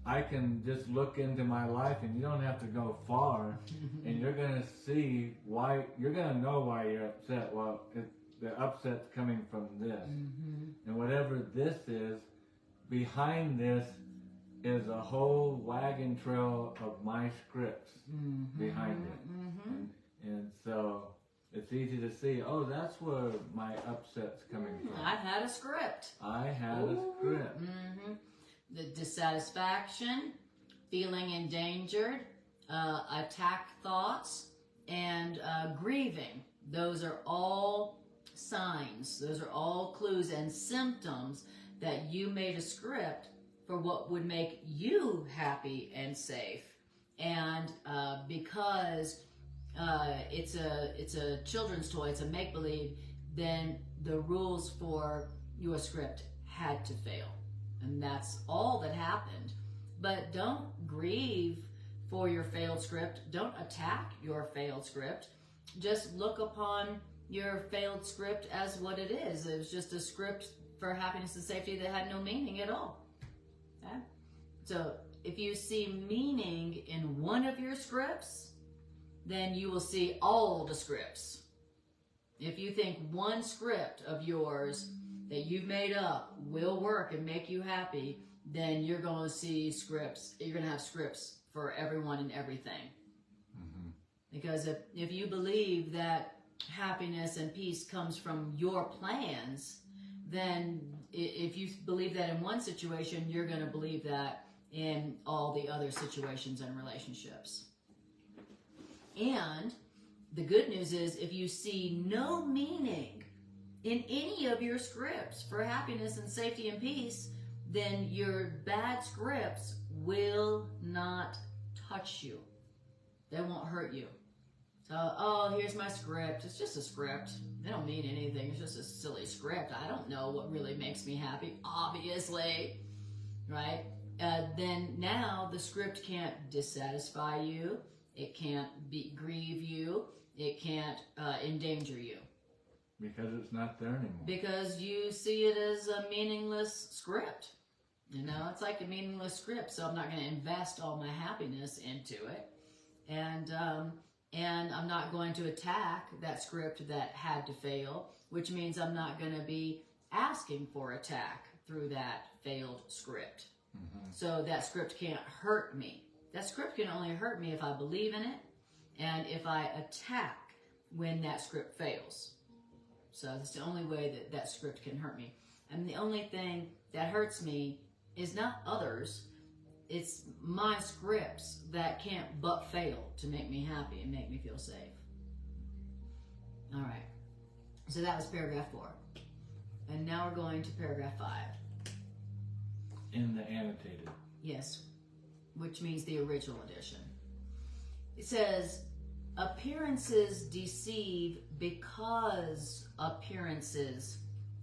I can just look into my life, and you don't have to go far, and you're going to see why. You're going to know why you're upset. Well, the upset's coming from this. And whatever this is, behind this is a whole wagon trail of my scripts behind it. And so it's easy to see, oh, that's where my upset's coming from. I had a script. I had a script. The dissatisfaction, feeling endangered, attack thoughts, and grieving. Those are all signs. Those are all clues and symptoms that you made a script for what would make you happy and safe. And because it's a children's toy, it's a make-believe, then the rules for your script had to fail. And that's all that happened. But don't grieve for your failed script. Don't attack your failed script. Just look upon your failed script as what it is. It was just a script for happiness and safety that had no meaning at all. Okay? So if you see meaning in one of your scripts, then you will see all the scripts. If you think one script of yours that you've made up will work and make you happy, then you're going to see scripts. You're going to have scripts for everyone and everything. Because if you believe that happiness and peace comes from your plans, then if you believe that in one situation, you're going to believe that in all the other situations and relationships. And the good news is, if you see no meaning in any of your scripts for happiness and safety and peace, then your bad scripts will not touch you. They won't hurt you. So, oh, here's my script. It's just a script. They don't mean anything. It's just a silly script. I don't know what really makes me happy, obviously, right? Then now the script can't dissatisfy you. It can't grieve you. It can't endanger you. Because it's not there anymore. Because you see it as a meaningless script. You know, it's like a meaningless script, so I'm not going to invest all my happiness into it. And I'm not going to attack that script that had to fail, which means I'm not going to be asking for attack through that failed script. So that script can't hurt me. That script can only hurt me if I believe in it and if I attack when that script fails. So that's the only way that that script can hurt me. And the only thing that hurts me is not others. It's my scripts that can't but fail to make me happy and make me feel safe. All right. So that was paragraph 4. And now we're going to paragraph 5. In the annotated. Yes, which means the original edition. It says, appearances deceive because appearances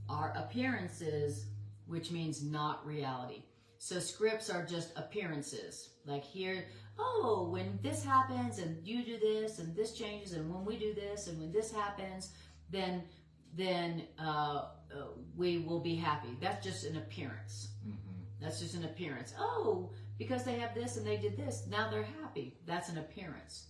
are appearances, which means not reality. So scripts are just appearances. Like here, oh, when this happens and you do this and this changes and when we do this and when this happens, then we will be happy. That's just an appearance. That's just an appearance. Oh, because they have this and they did this, now they're happy. That's an appearance.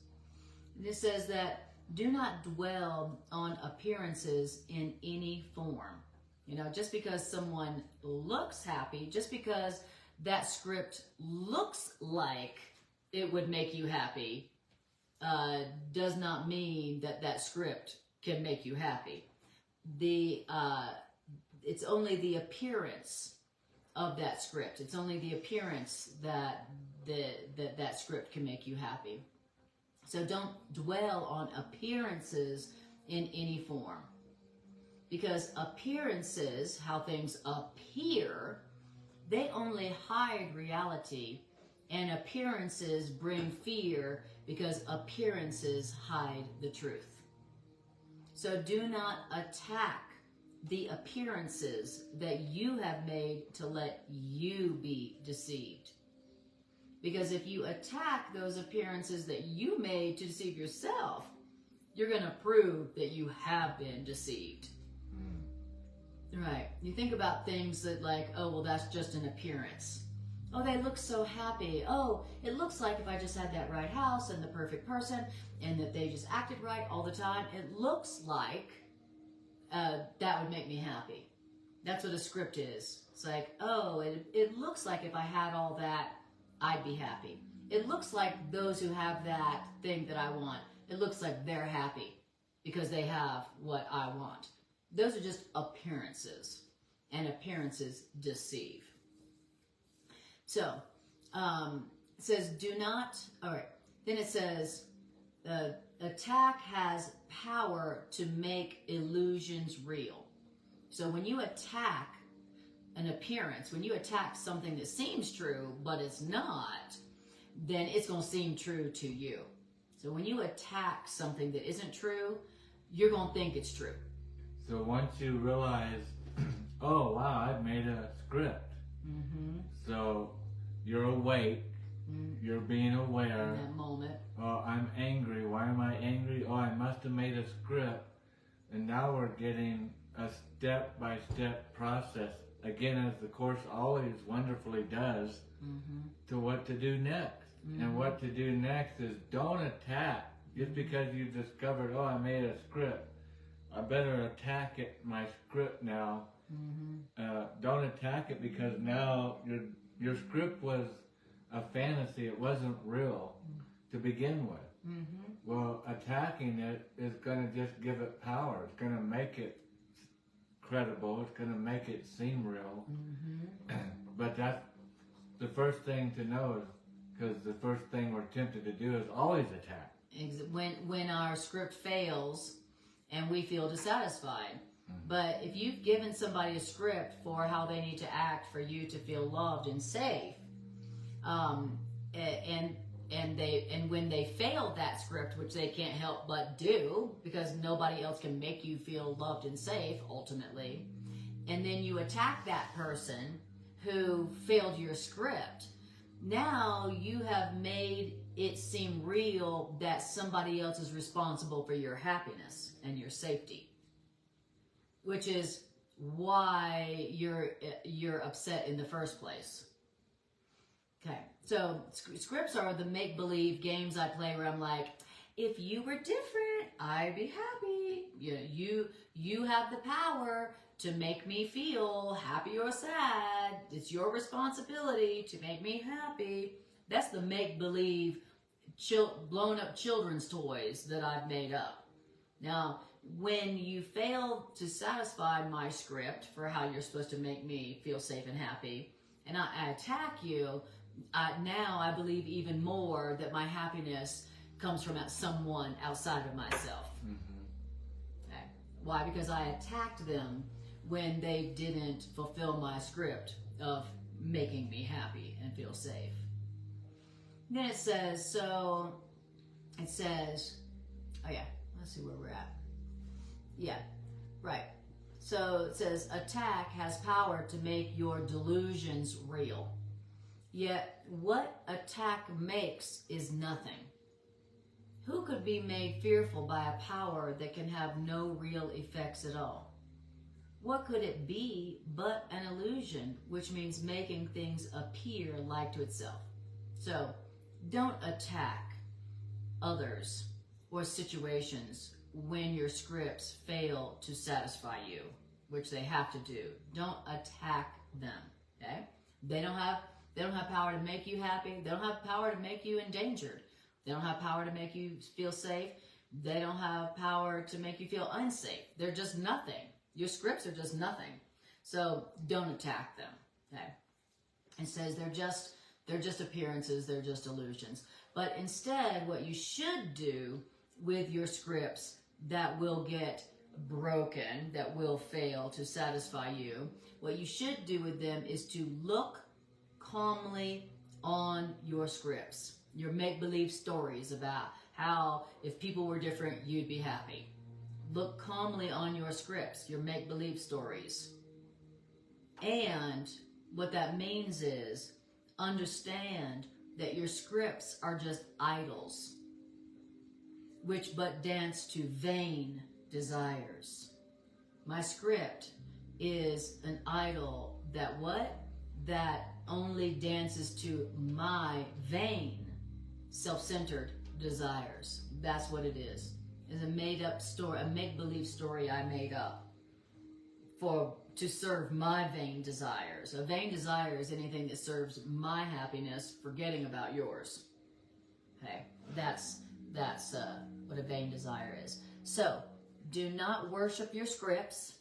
And it says that do not dwell on appearances in any form. You know, just because someone looks happy, just because that script looks like it would make you happy, does not mean that that script can make you happy. It's only the appearance of that script. It's only the appearance that that script can make you happy. So don't dwell on appearances in any form. Because appearances, how things appear, they only hide reality, and appearances bring fear because appearances hide the truth. So do not attack the appearances that you have made to let you be deceived. Because if you attack those appearances that you made to deceive yourself, you're going to prove that you have been deceived. Right. You think about things that like, oh, well, that's just an appearance. Oh, they look so happy. Oh, it looks like if I just had that right house and the perfect person and that they just acted right all the time, it looks like that would make me happy. That's what a script is. It's like, oh, it looks like if I had all that, I'd be happy. It looks like those who have that thing that I want, it looks like they're happy because they have what I want. Those are just appearances, and appearances deceive. So, it says, do not, all right, then it says, attack has power to make illusions real. So when you attack an appearance, when you attack something that seems true, but it's not, then it's going to seem true to you. So when you attack something that isn't true, you're going to think it's true. So once you realize, oh wow, I've made a script. Mm-hmm. So you're awake, you're being aware. In that moment. Oh, I'm angry. Why am I angry? Oh, I must have made a script. And now we're getting a step-by-step process, again, as the Course always wonderfully does, to what to do next. And what to do next is don't attack. Just because you discovered, oh, I made a script, I better attack it, my script now. Don't attack it because now your script was a fantasy. It wasn't real to begin with. Well, attacking it is going to just give it power. It's going to make it credible. It's going to make it seem real. But that's the first thing to know, is because the first thing we're tempted to do is always attack. When our script fails and we feel dissatisfied. But if you've given somebody a script for how they need to act for you to feel loved and safe, and when they fail that script, which they can't help but do because nobody else can make you feel loved and safe ultimately, and then you attack that person who failed your script, now you have made it seem real that somebody else is responsible for your happiness and your safety, which is why you're upset in the first place. Okay, so scripts are the make-believe games I play where I'm like, if you were different, I'd be happy. You have the power to make me feel happy or sad. It's your responsibility to make me happy. That's the make-believe blown up children's toys that I've made up. Now, when you fail to satisfy my script for how you're supposed to make me feel safe and happy, and I attack you, now I believe even more that my happiness comes from someone outside of myself. Okay. Why? Because I attacked them when they didn't fulfill my script of making me happy and feel safe. Then it says, oh yeah, let's see where we're at. Yeah, right. So it says, attack has power to make your delusions real. Yet what attack makes is nothing. Who could be made fearful by a power that can have no real effects at all? What could it be but an illusion, which means making things appear like to itself? So don't attack others or situations when your scripts fail to satisfy you, which they have to do. Don't attack them, okay? They don't have power to make you happy. They don't have power to make you endangered. They don't have power to make you feel safe. They don't have power to make you feel unsafe. They're just nothing. Your scripts are just nothing. So don't attack them, okay? It says they're just appearances, they're just illusions. But instead, what you should do with your scripts that will get broken, that will fail to satisfy you, what you should do with them is to look calmly on your scripts, your make-believe stories about how if people were different, you'd be happy. Look calmly on your scripts, your make-believe stories. And what that means is understand that your scripts are just idols, which but dance to vain desires. My script is an idol that what? That only dances to my vain, self-centered desires. That's what it is. It's a made-up story, a make-believe story I made up to serve my vain desires. A vain desire is anything that serves my happiness, forgetting about yours. Okay, that's what a vain desire is. So, do not worship your scripts,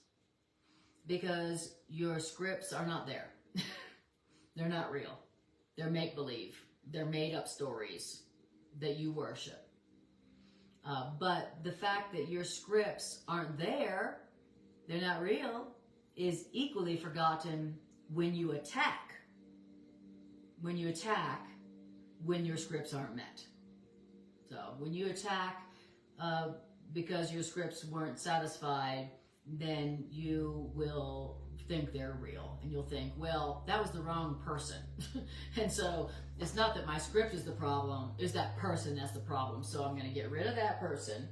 because your scripts are not there. They're not real. They're make-believe. They're made-up stories that you worship. But the fact that your scripts aren't there, they're not real, is equally forgotten when you attack. When you attack, when your scripts aren't met. So when you attack because your scripts weren't satisfied, then you will think they're real. And you'll think, well, that was the wrong person. And so it's not that my script is the problem, it's that person that's the problem. So I'm going to get rid of that person,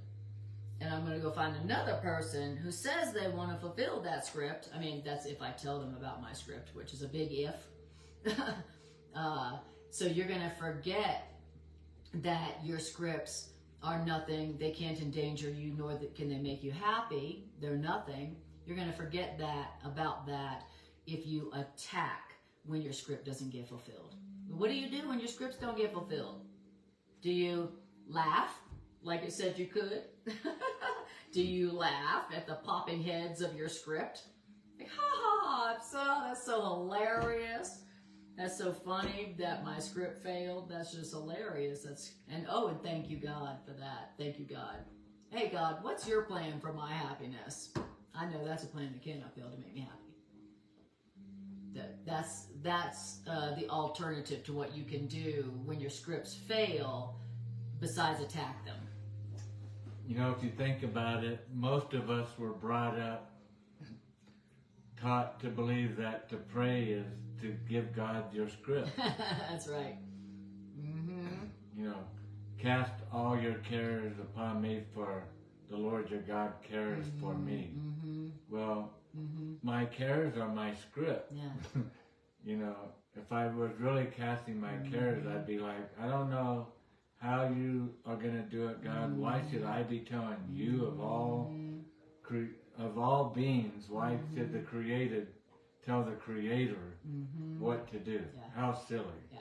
and I'm going to go find another person who says they want to fulfill that script. I mean, that's if I tell them about my script, which is a big if. So you're going to forget that your scripts are nothing. They can't endanger you, nor can they make you happy. They're nothing. You're going to forget about that if you attack when your script doesn't get fulfilled. What do you do when your scripts don't get fulfilled? Do you laugh like it said you could? Do you laugh at the popping heads of your script? Like, ha ha, that's so hilarious. That's so funny that my script failed. That's just hilarious. And thank you, God, for that. Thank you, God. Hey, God, what's your plan for my happiness? I know that's a plan that cannot fail to make me happy. That's the alternative to what you can do when your scripts fail, besides attack them. You know, if you think about it, most of us were brought up, taught to believe that to pray is to give God your script. That's right. Mm-hmm. You know, cast all your cares upon me, for the Lord your God cares for me. Mm-hmm. Well, my cares are my script. Yeah. You know, if I was really casting my cares, I'd be like, I don't know how you are going to do it, God. Why should I be telling you of all beings? Why should the created tell the Creator what to do? Yeah. How silly. Yeah.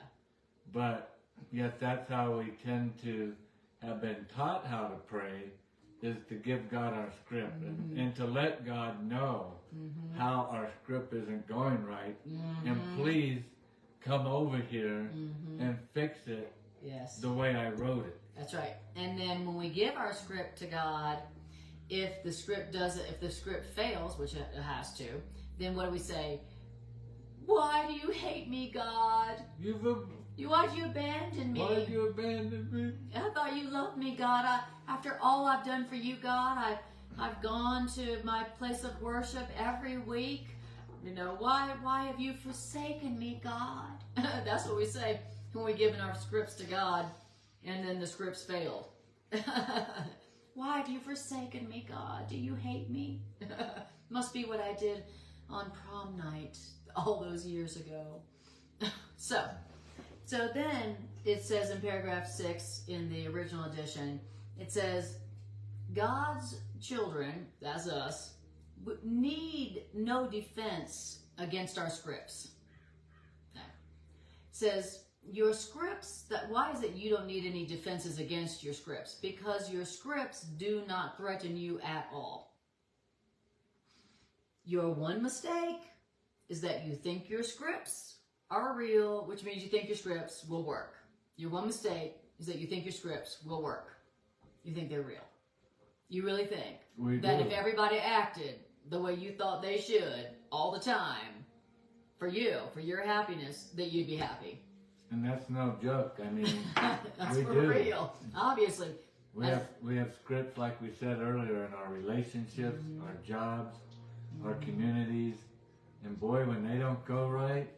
But yet that's how we tend to have been taught how to pray, is to give God our script and to let God know how our script isn't going right, and please come over here and fix it the way I wrote it. That's right. And then when we give our script to God, if the script fails, which it has to, then what do we say? Why do you hate me, God? Why'd you abandon me? Why'd you abandon me? I thought you loved me, God. After all I've done for you, God, I've gone to my place of worship every week. You know, why have you forsaken me, God? That's what we say when we're giving our scripts to God, and then the scripts failed. Why have you forsaken me, God? Do you hate me? Must be what I did on prom night all those years ago. So then it says in paragraph 6 in the original edition, it says, God's children, that's us, need no defense against our scripts. Okay. It says, your scripts, why is it you don't need any defenses against your scripts? Because your scripts do not threaten you at all. Your one mistake is that you think your scripts are real, which means you think your scripts will work. Your one mistake is that you think your scripts will work. You think they're real. You really think that if everybody acted the way you thought they should all the time, for you, for your happiness, that you'd be happy. And that's no joke. I mean, that's for real, obviously. We have scripts, like we said earlier, in our relationships, our jobs, our communities. And boy, when they don't go right,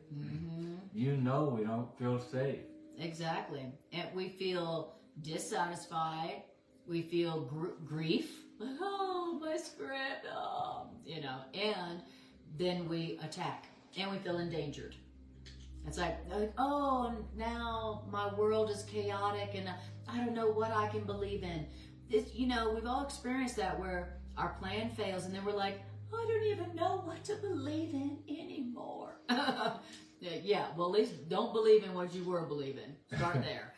you know we don't feel safe. Exactly. And we feel dissatisfied. We feel grief. Like, oh, my script, you know. And then we attack. And we feel endangered. It's like, oh, now my world is chaotic and I don't know what I can believe in. You know, we've all experienced that where our plan fails and then we're like, I don't even know what to believe in anymore. Yeah, well, at least don't believe in what you were believing. Start there.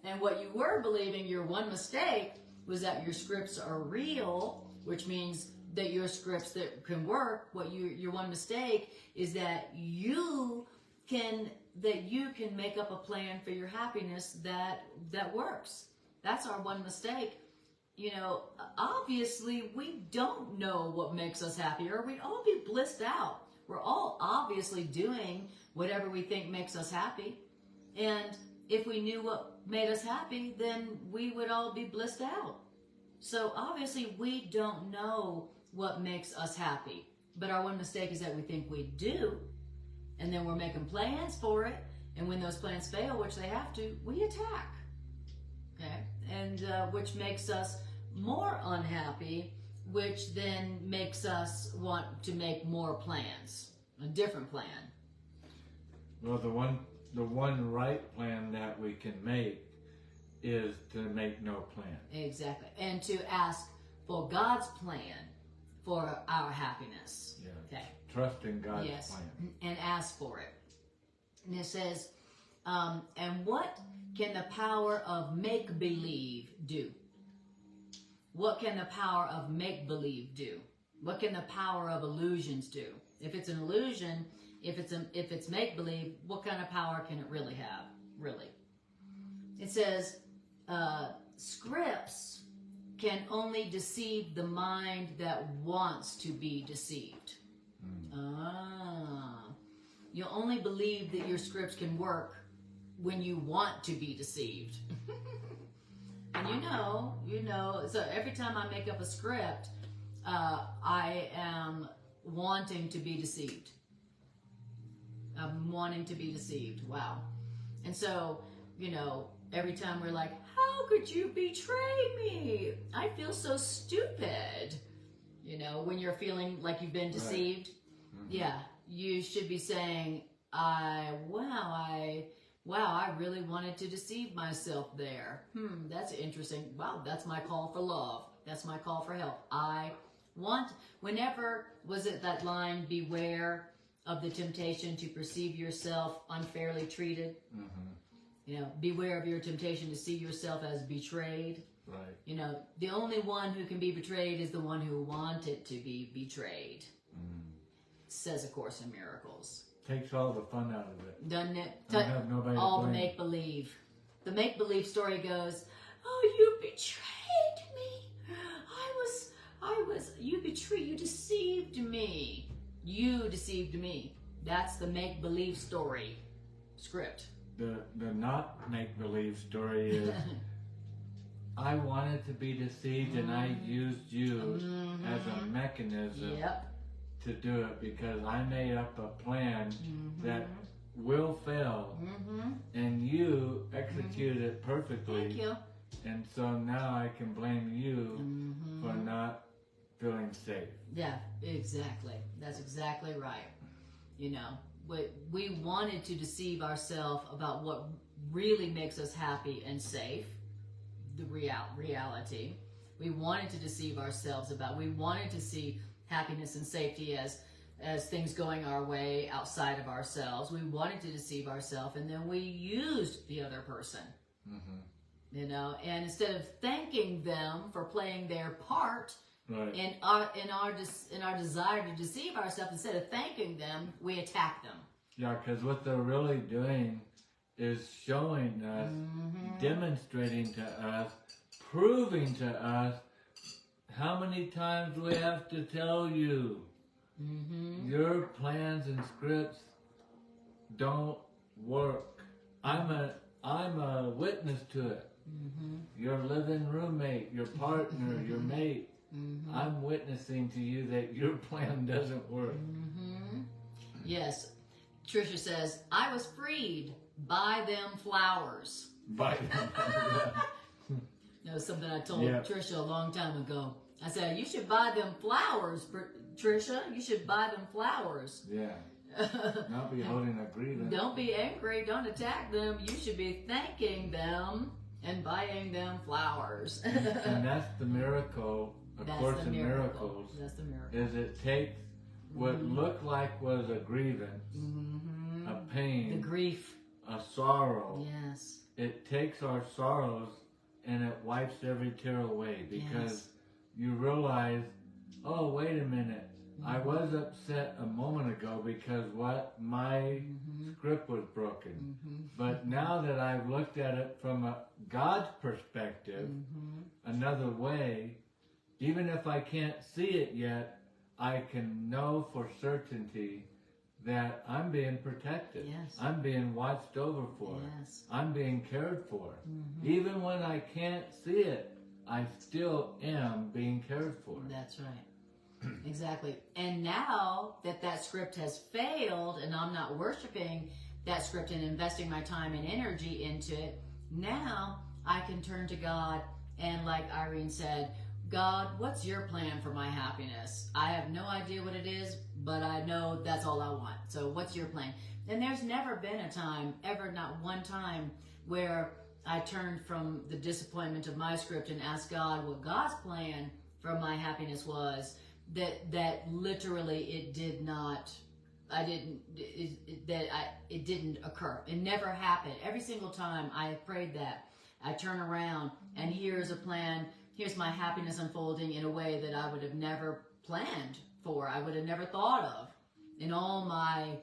And what you were believing, your one mistake, was that your scripts are real, which means that your scripts that can work. Your one mistake is that you can make up a plan for your happiness that works. That's our one mistake. You know, obviously we don't know what makes us happy, or we'd all be blissed out. We're all obviously doing whatever we think makes us happy. And if we knew what made us happy, then we would all be blissed out. So obviously we don't know what makes us happy. But our one mistake is that we think we do. And then we're making plans for it. And when those plans fail, which they have to, we attack. Okay? And which makes us more unhappy, which then makes us want to make more plans, a different plan. Well, the one right plan that we can make is to make no plan. Exactly. And to ask for God's plan for our happiness. Yeah. Okay. Trust in God's plan. And ask for it. And it says, and what can the power of make-believe do? What can the power of make-believe do? What can the power of illusions do? If it's an illusion, if it's make-believe, what kind of power can it really have? Really? It says, scripts can only deceive the mind that wants to be deceived. You'll only believe that your scripts can work when you want to be deceived. And you know, so every time I make up a script, I am wanting to be deceived. I'm wanting to be deceived. Wow. And so, you know, every time we're like, how could you betray me? I feel so stupid. You know, when you're feeling like you've been deceived, yeah, you should be saying, wow, I really wanted to deceive myself there. That's interesting. Wow, that's my call for love. That's my call for help. Whenever was it that line, beware of the temptation to perceive yourself unfairly treated? You know, beware of your temptation to see yourself as betrayed. Right. You know, the only one who can be betrayed is the one who wanted to be betrayed. Says A Course in Miracles. Takes all the fun out of it. Doesn't it? Have nobody all to the blame. make-believe. The make-believe story goes, oh, you betrayed me. You deceived me. You deceived me. That's the make-believe story script. The not make-believe story is, I wanted to be deceived and I used you as a mechanism to do it because I made up a plan that will fail and you executed it perfectly. Thank you. And so now I can blame you for not feeling safe. Yeah, exactly. That's exactly right. You know, we wanted to deceive ourselves about what really makes us happy and safe, the reality. We wanted to deceive ourselves we wanted to see happiness and safety as things going our way outside of ourselves. We wanted to deceive ourselves, and then we used the other person. You know, and instead of thanking them for playing their part in our desire to deceive ourselves, instead of thanking them, we attack them. Yeah, because what they're really doing is showing us, demonstrating to us, proving to us how many times we have to tell you your plans and scripts don't work. I'm a witness to it. Your living roommate, your partner, your mate. I'm witnessing to you that your plan doesn't work. Yes. Tricia says, I was freed. Buy them flowers. Buy them. That was something I told Yeah. Tricia a long time ago. I said, you should buy them flowers, Tricia. You should buy them flowers. Yeah. Not be holding a grievance. Don't be angry. Don't attack them. You should be thanking them and buying them flowers. And that's the miracle, of Course in Miracles. That's the miracle. Is it takes what looked like was a grievance, a pain, The grief. a sorrow. Yes. It takes our sorrows and it wipes every tear away because you realize, oh, wait a minute. I was upset a moment ago because my script was broken. But now that I've looked at it from a God's perspective, another way, even if I can't see it yet, I can know for certainty that I'm being protected. Yes. I'm being watched over for. Yes. I'm being cared for. Even when I can't see it, I still am being cared for. That's right. Exactly. And now that script has failed and I'm not worshiping that script and investing my time and energy into it, now I can turn to God and, like Irene said, God, what's your plan for my happiness? I have no idea what it is, but I know that's all I want. So what's your plan? And there's never been a time, ever not one time, where I turned from the disappointment of my script and asked God what God's plan for my happiness was. That literally it did not. It didn't occur. It never happened. Every single time I prayed that, I turn around and here's a plan. Here's my happiness unfolding in a way that I would have never planned for. I would have never thought of in all my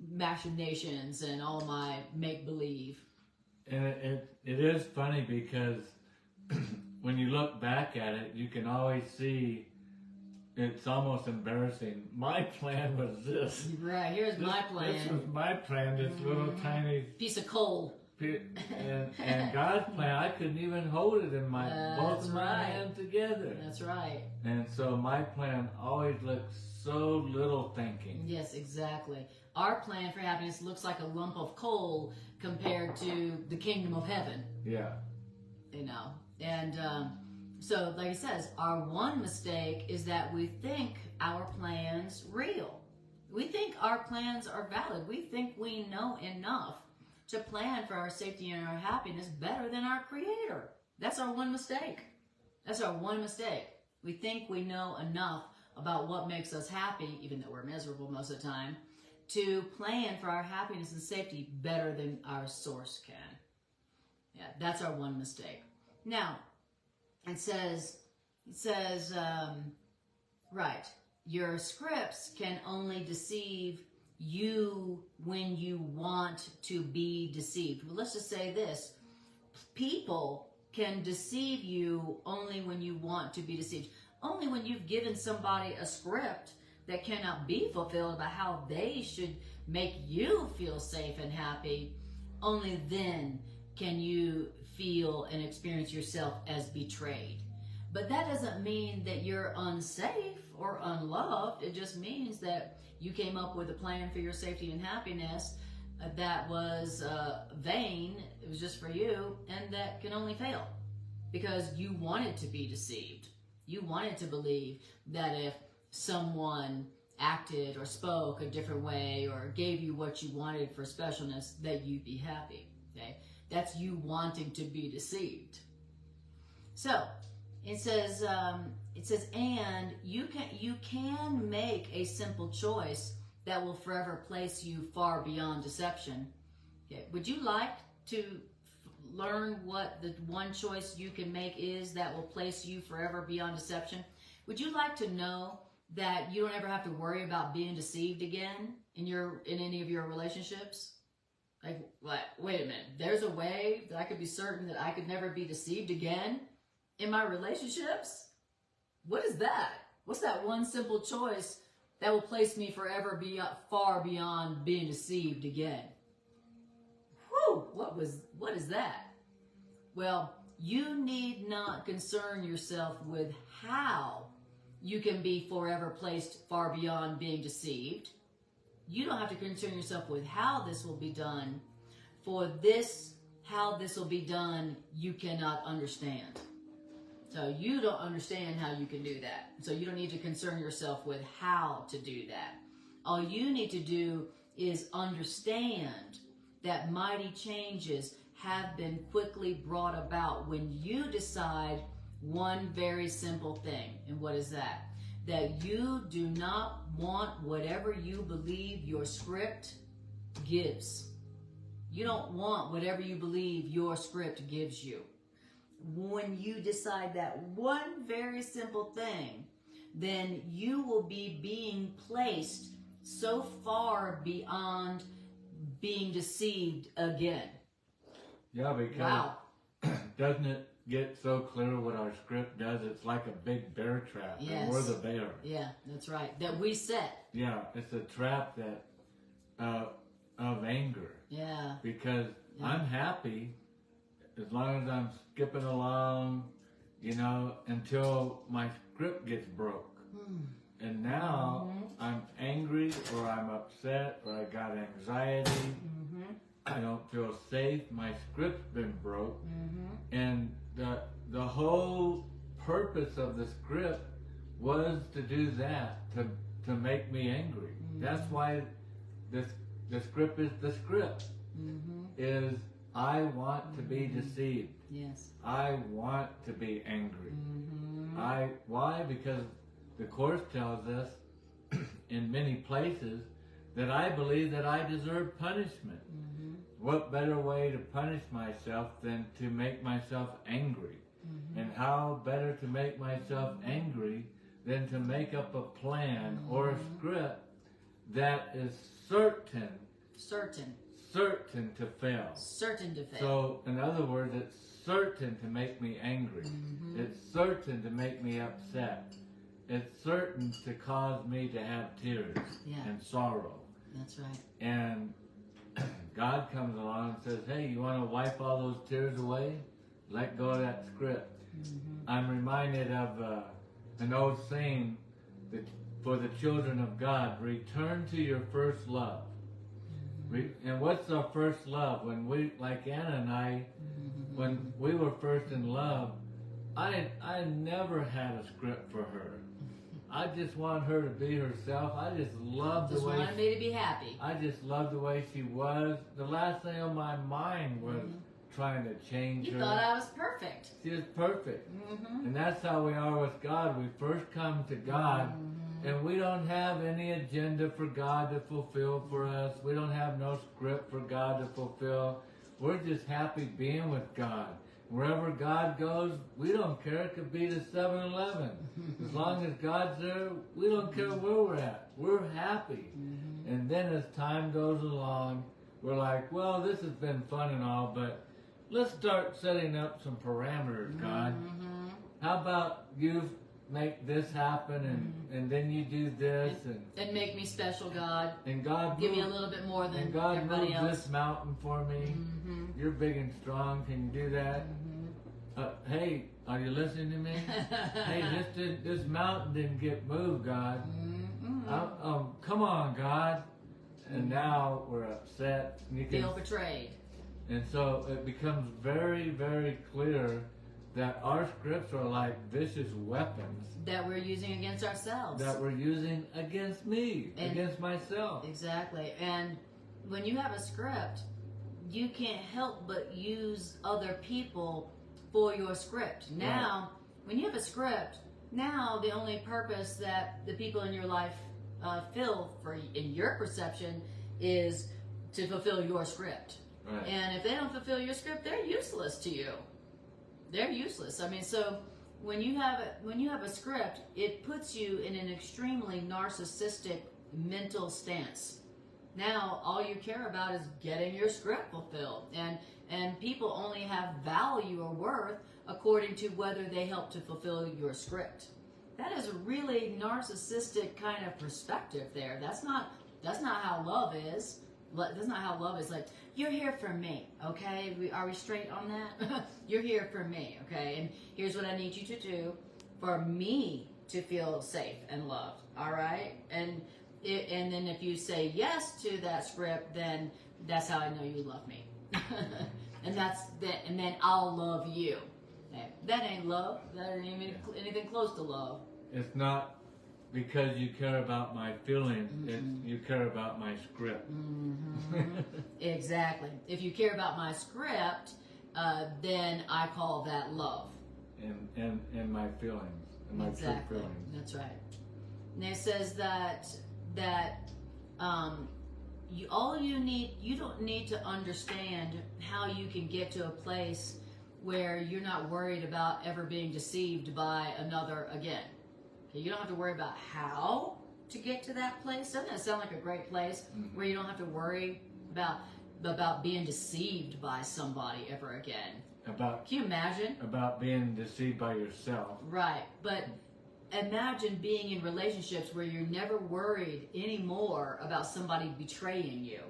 machinations and all my make-believe. And it is funny because when you look back at it, you can always see it's almost embarrassing. My plan was this. Right, here's my plan. This was my plan, this little tiny piece of coal. And God's plan, I couldn't even hold it in both of my hands together. That's right. And so my plan always looks so little thinking. Yes, exactly. Our plan for happiness looks like a lump of coal compared to the kingdom of heaven. Yeah. You know, and so like it says, our one mistake is that we think our plan's real. We think our plans are valid. We think we know enough to plan for our safety and our happiness better than our Creator. That's our one mistake. That's our one mistake. We think we know enough about what makes us happy, even though we're miserable most of the time, to plan for our happiness and safety better than our source can. Yeah, that's our one mistake. Now, it says, right, your scripts can only deceive you when you want to be deceived. Well, let's just say this. People can deceive you only when you want to be deceived. Only when you've given somebody a script that cannot be fulfilled about how they should make you feel safe and happy, only then can you feel and experience yourself as betrayed. But that doesn't mean that you're unsafe or unloved. It just means that you came up with a plan for your safety and happiness that was vain. It was just for you, and that can only fail because you wanted to be deceived. You wanted to believe that if someone acted or spoke a different way or gave you what you wanted for specialness, that you'd be happy. Okay, that's you wanting to be deceived. So it says, and you can make a simple choice that will forever place you far beyond deception. Okay. Would you like to learn what the one choice you can make is that will place you forever beyond deception? Would you like to know that you don't ever have to worry about being deceived again? in any of your relationships? Like, what? Wait a minute. There's a way that I could be certain that I could never be deceived again in my relationships? What is that? What's that one simple choice that will place me forever far beyond being deceived again? Whew, what is that? Well, you need not concern yourself with how you can be forever placed far beyond being deceived. You don't have to concern yourself with how this will be done. For this, how this will be done, you cannot understand. So you don't understand how you can do that. So you don't need to concern yourself with how to do that. All you need to do is understand that mighty changes have been quickly brought about when you decide one very simple thing. And what is that? That you do not want whatever you believe your script gives. You don't want whatever you believe your script gives you. When you decide that one very simple thing, then you will be being placed so far beyond being deceived again. Yeah, because doesn't it get so clear what our script does? It's like a big bear trap. Yes. And we're the bear. Yeah, that's right. That we set. Yeah, it's a trap that of anger. Yeah. Because I'm happy as long as I'm skipping along, until my script gets broke. And now I'm angry, or I'm upset, or I got anxiety. I don't feel safe. My script's been broke. And the whole purpose of the script was to do that, to make me angry. That's why the script is the script. Is I want to be deceived. Yes. I want to be angry. Why? Because the Course tells us in many places that I believe that I deserve punishment. What better way to punish myself than to make myself angry? And how better to make myself angry than to make up a plan or a script that is certain to fail. Certain to fail. So, in other words, it's certain to make me angry. It's certain to make me upset. It's certain to cause me to have tears and sorrow. That's right. And God comes along and says, hey, you want to wipe all those tears away? Let go of that script. I'm reminded of an old saying that for the children of God, return to your first love. And what's our first love? When we, like Anna and I, when we were first in love, I never had a script for her. I just wanted her to be herself. I just loved the way. Just wanted me to be happy. I just loved the way she was. The last thing on my mind was trying to change her. You thought I was perfect. She was perfect. And that's how we are with God. We first come to God, and we don't have any agenda for God to fulfill for us. We don't have no script for God to fulfill. We're just happy being with God. Wherever God goes, we don't care. It could be the 7-Eleven. As long as God's there, we don't care where we're at. We're happy. And then as time goes along, we're like, well, this has been fun and all, but let's start setting up some parameters, God. How about you make this happen, and then you do this, and make me special, God. And God give me a little bit more than everybody else. This mountain for me. You're big and strong. Can you do that? Hey, are you listening to me? Hey, this mountain didn't get moved, God. Come on, God. And now we're upset. You can feel betrayed. And so it becomes very, very clear that our scripts are like vicious weapons that we're using against ourselves. That we're using against me, against myself. Exactly. And when you have a script, you can't help but use other people for your script. Now, when you have a script, now the only purpose that the people in your life fill for, in your perception, is to fulfill your script. Right. And if they don't fulfill your script, they're useless to you. They're useless. I mean, so when you have a script, it puts you in an extremely narcissistic mental stance. Now all you care about is getting your script fulfilled. And people only have value or worth according to whether they help to fulfill your script. That is a really narcissistic kind of perspective there. That's not how love is. That's not how love is. Like, you're here for me, okay? Are we straight on that? You're here for me, okay? And here's what I need you to do for me to feel safe and loved, all right? And then if you say yes to that script, then that's how I know you love me. And then I'll love you. That ain't love. That ain't even anything close to love. It's not because you care about my feelings, it's you care about my script. Exactly. If you care about my script, then I call that love. And my feelings, and my true feelings. That's right. And it says that you don't need to understand how you can get to a place where you're not worried about ever being deceived by another again. Okay, you don't have to worry about how to get to that place. Doesn't that sound like a great place where you don't have to worry about being deceived by somebody ever again? Can you imagine? About being deceived by yourself. Right, but imagine being in relationships where you're never worried anymore about somebody betraying you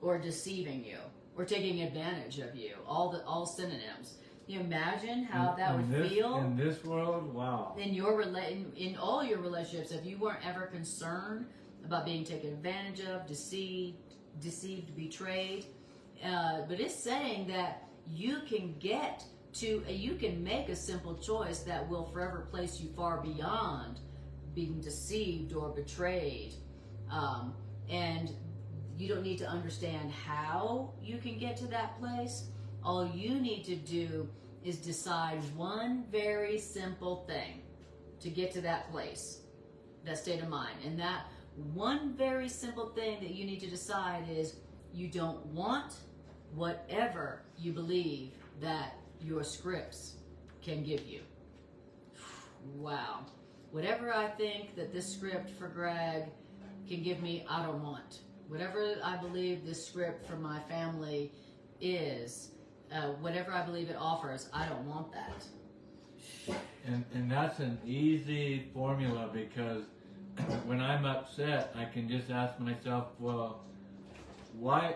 or deceiving you or taking advantage of you. All synonyms. Can you imagine how that would feel? In this world, wow. In all your relationships, if you weren't ever concerned about being taken advantage of, deceived, betrayed, but it's saying that you can make a simple choice that will forever place you far beyond being deceived or betrayed. And you don't need to understand how you can get to that place. All you need to do is decide one very simple thing to get to that place, that state of mind. And that one very simple thing that you need to decide is you don't want whatever you believe that your scripts can give you. Wow. Whatever I think that this script for Greg can give me, I don't want. Whatever I believe this script for my family is, whatever I believe it offers, I don't want that. And that's an easy formula, because when I'm upset, I can just ask myself, well, why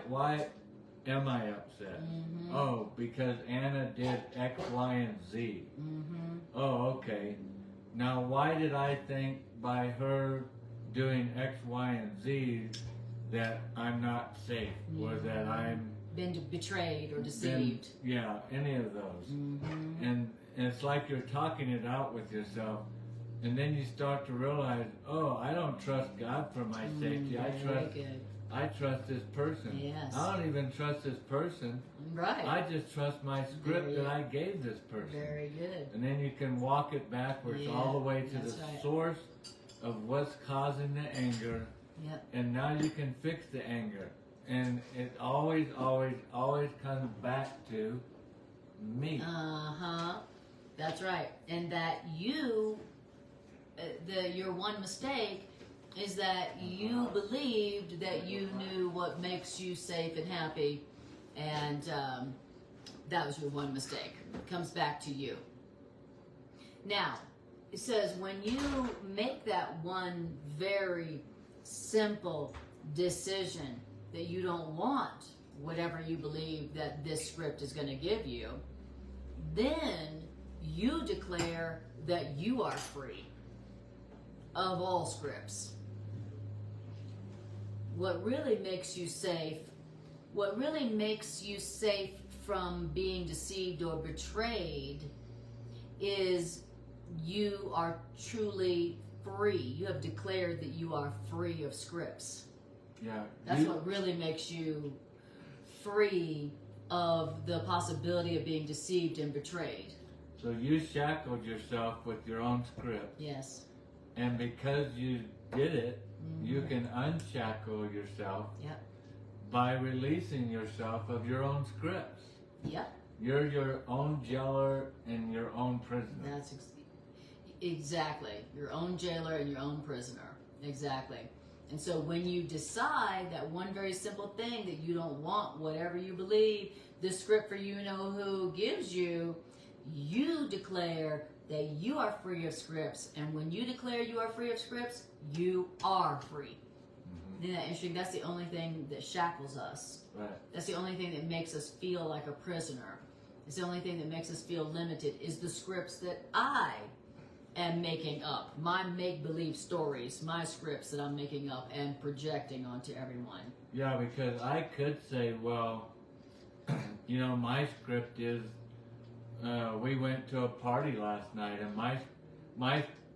am I upset? Oh, because Anna did X, Y, and Z. Oh, okay. Now, why did I think by her doing X, Y, and Z that I'm not safe, or that I'm been betrayed or deceived? Any of those. And it's like you're talking it out with yourself, and then you start to realize, oh, I don't trust God for my safety. I trust this person. Yes. I don't even trust this person. Right. I just trust my script that I gave this person. Very good. And then you can walk it backwards all the way to the source of what's causing the anger. Yep. And now you can fix the anger. And it always, always, always comes back to me. That's right. And that your one mistake is that you believed that you knew what makes you safe and happy, and that was your one mistake. It comes back to you. Now, it says when you make that one very simple decision that you don't want whatever you believe that this script is going to give you, then you declare that you are free of all scripts. What really makes you safe from being deceived or betrayed is you are truly free. You have declared that you are free of scripts. Yeah. That's what really makes you free of the possibility of being deceived and betrayed. So you shackled yourself with your own script. Yes. And because you did it, you can unshackle yourself by releasing yourself of your own scripts. Yep. You're your own jailer and your own prisoner. That's exactly. Your own jailer and your own prisoner. Exactly. And so when you decide that one very simple thing that you don't want, whatever you believe, this script for you know who gives you, you declare that you are free of scripts. And when you declare you are free of scripts, you are free. Isn't that interesting? That's the only thing that shackles us. Right. That's the only thing that makes us feel like a prisoner. It's the only thing that makes us feel limited is the scripts that I am making up. My make-believe stories, my scripts that I'm making up and projecting onto everyone. Yeah, because I could say, well, you know, my script is, we went to a party last night, and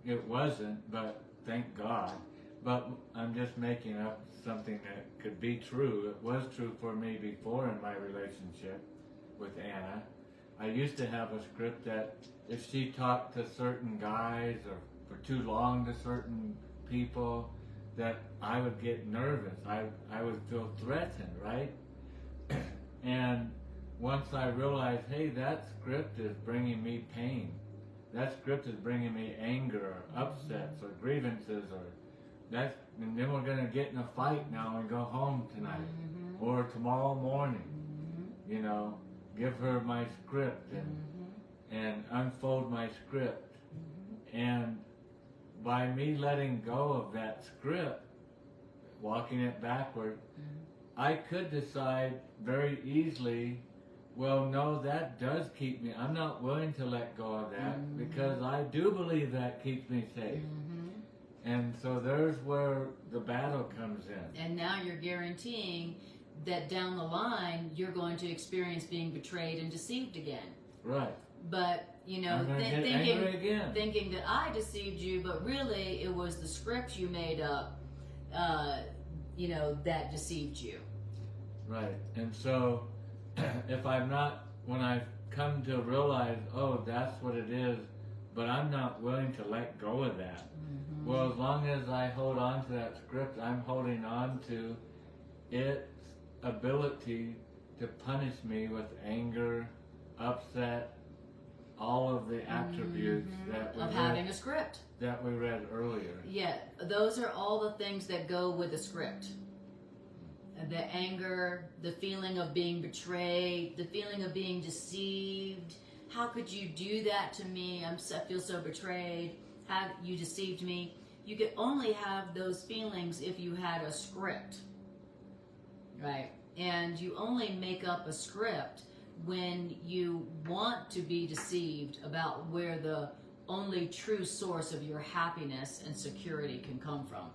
it wasn't, but thank God. But I'm just making up something that could be true. It was true for me before in my relationship with Anna. I used to have a script that if she talked to certain guys or for too long to certain people, that I would get nervous. I would feel threatened, right? And once I realized, hey, that script is bringing me pain. That script is bringing me anger or upsets or grievances and then we're going to get in a fight now and go home tonight or tomorrow morning. You know, give her my script and unfold my script. And by me letting go of that script, walking it backward, I could decide very easily, well, no, that does keep me. I'm not willing to let go of that because I do believe that keeps me safe. And so there's where the battle comes in. And now you're guaranteeing that down the line, you're going to experience being betrayed and deceived again. Right. But, you know, thinking that I deceived you, but really it was the script you made up, you know, that deceived you. Right. And so if I'm not, when I've come to realize, oh, that's what it is, but I'm not willing to let go of that. Well, as long as I hold on to that script, I'm holding on to its ability to punish me with anger, upset, all of the attributes that we having a script that we read earlier. Yeah, those are all the things that go with a script. The anger, the feeling of being betrayed, the feeling of being deceived. How could you do that to me? I feel so betrayed. How you deceived me. You could only have those feelings if you had a script, right? And you only make up a script when you want to be deceived about where the only true source of your happiness and security can come from.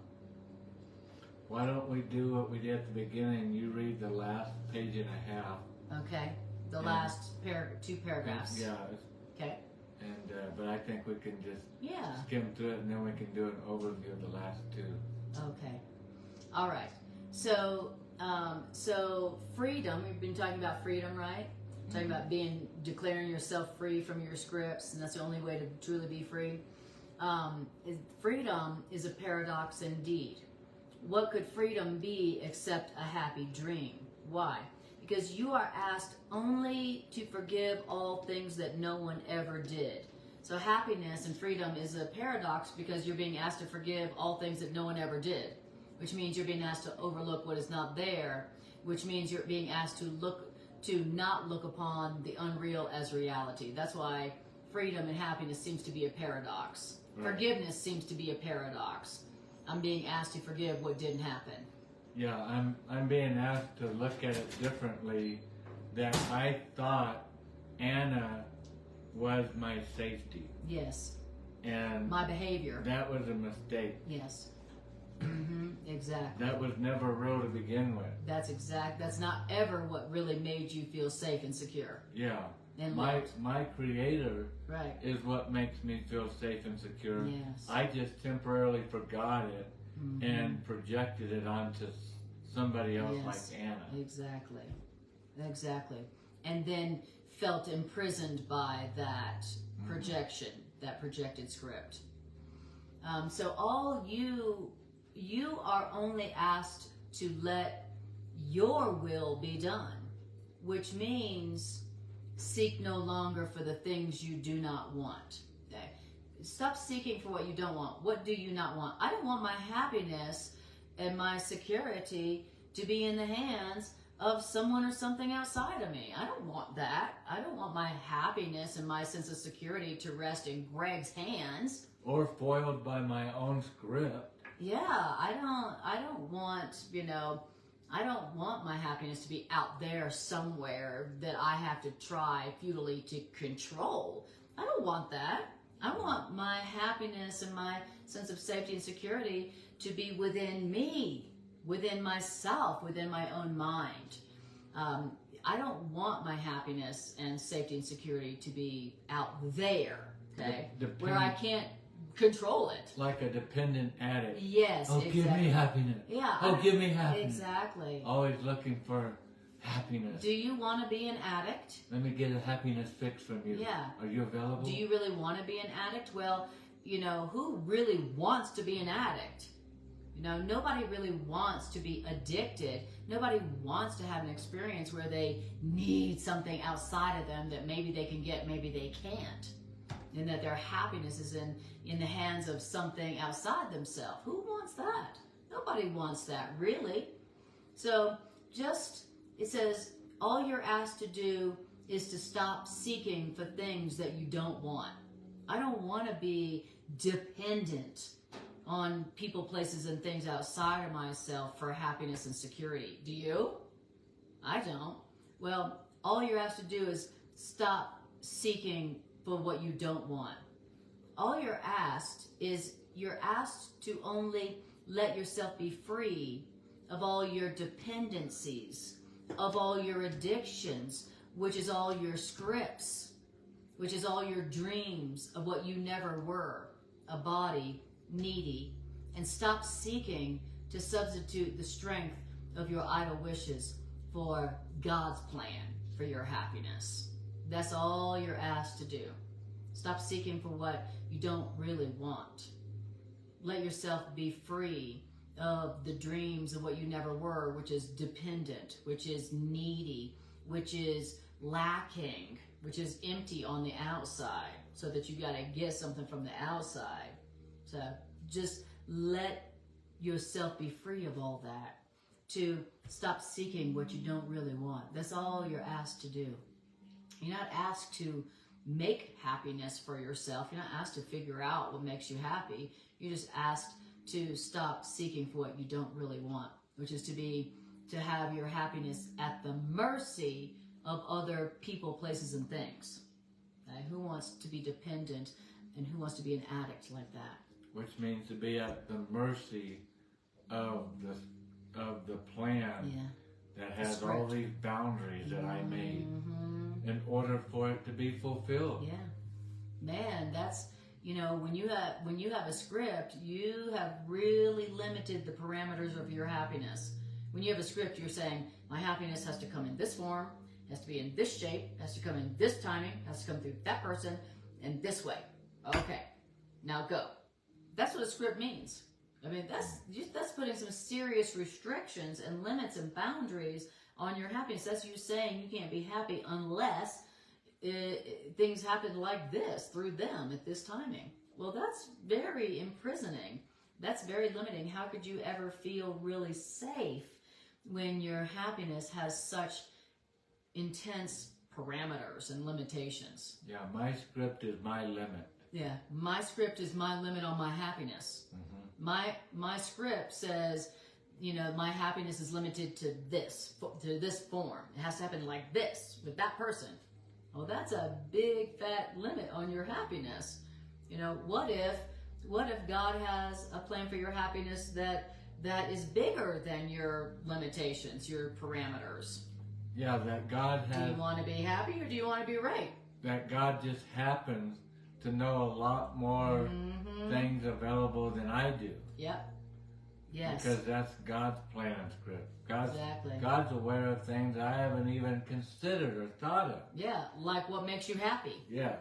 Why don't we do what we did at the beginning? You read the last page and a half. Okay. The last two paragraphs. Yeah. Okay. And but I think we can just skim through it, and then we can do an overview of the last two. Okay. All right. So, so freedom. We've been talking about freedom, right? Talking about declaring yourself free from your scripts, and that's the only way to truly be free. Freedom is a paradox indeed. What could freedom be except a happy dream? Why? Because you are asked only to forgive all things that no one ever did. So happiness and freedom is a paradox because you're being asked to forgive all things that no one ever did, which means you're being asked to overlook what is not there, which means you're being asked to not look upon the unreal as reality. That's why freedom and happiness seems to be a paradox. Right. Forgiveness seems to be a paradox. I'm being asked to forgive what didn't happen. Yeah, I'm being asked to look at it differently, that I thought Anna was my safety. Yes. And my behavior. That was a mistake. Yes. Exactly. That was never real to begin with. That's not ever what really made you feel safe and secure. Yeah. And my creator right. is what makes me feel safe and secure. Yes. I just temporarily forgot it and projected it onto somebody else like Anna. Exactly. And then felt imprisoned by that projection, that projected script. So all you are only asked to let your will be done, which means seek no longer for the things you do not want. Okay? Stop seeking for what you don't want. What do you not want? I don't want my happiness and my security to be in the hands of someone or something outside of me. I don't want that. I don't want my happiness and my sense of security to rest in Greg's hands. Or foiled by my own script. Yeah, I don't want, I don't want my happiness to be out there somewhere that I have to try futilely to control. I don't want that. I want my happiness and my sense of safety and security to be within me, within myself, within my own mind. I don't want my happiness and safety and security to be out there, okay, where I can't control it. Like a dependent addict. Yes, oh, exactly. Give me happiness. Yeah. Oh, give me happiness. Exactly. Always looking for happiness. Do you want to be an addict? Let me get a happiness fix from you. Yeah. Are you available? Do you really want to be an addict? Well, who really wants to be an addict? Nobody really wants to be addicted. Nobody wants to have an experience where they need something outside of them that maybe they can get, maybe they can't. And that their happiness is in the hands of something outside themselves. Who wants that? Nobody wants that, really. So it says, all you're asked to do is to stop seeking for things that you don't want. I don't want to be dependent on people, places, and things outside of myself for happiness and security. Do you? I don't. Well, all you're asked to do is stop seeking for what you don't want. All you're asked to only let yourself be free of all your dependencies, of all your addictions, which is all your scripts, which is all your dreams of what you never were, a body, needy, and stop seeking to substitute the strength of your idle wishes for God's plan for your happiness. That's all you're asked to do. Stop seeking for what you don't really want. Let yourself be free of the dreams of what you never were, which is dependent, which is needy, which is lacking, which is empty on the outside, so that you got to get something from the outside. So just let yourself be free of all that, to stop seeking what you don't really want. That's all you're asked to do. You're not asked to make happiness for yourself. You're not asked to figure out what makes you happy. You're just asked to stop seeking for what you don't really want, which is to have your happiness at the mercy of other people, places, and things. Okay? Who wants to be dependent, and who wants to be an addict like that? Which means to be at the mercy of the plan that has all these boundaries that I made in order for it to be fulfilled. Yeah, man, that's when you have a script, you have really limited the parameters of your happiness. When you have a script, you're saying my happiness has to come in this form, has to be in this shape, has to come in this timing, has to come through that person, and this way. Okay, now go. That's what a script means. I mean, that's putting some serious restrictions and limits and boundaries on your happiness. That's you saying you can't be happy unless things happen like this, through them, at this timing. Well, that's very imprisoning. That's very limiting. How could you ever feel really safe when your happiness has such intense parameters and limitations? Yeah, my script is my limit. Yeah, my script is my limit on my happiness. My script says, my happiness is limited to this form. It has to happen like this with that person. Well, that's a big fat limit on your happiness. What if God has a plan for your happiness that is bigger than your limitations, your parameters? Yeah, that God has... Do you want to be happy, or do you want to be right? That God just happens to know a lot more things available than I do. Yep. Yes. Because that's God's plan and script. Exactly. God's aware of things I haven't even considered or thought of. Yeah, like what makes you happy. Yeah.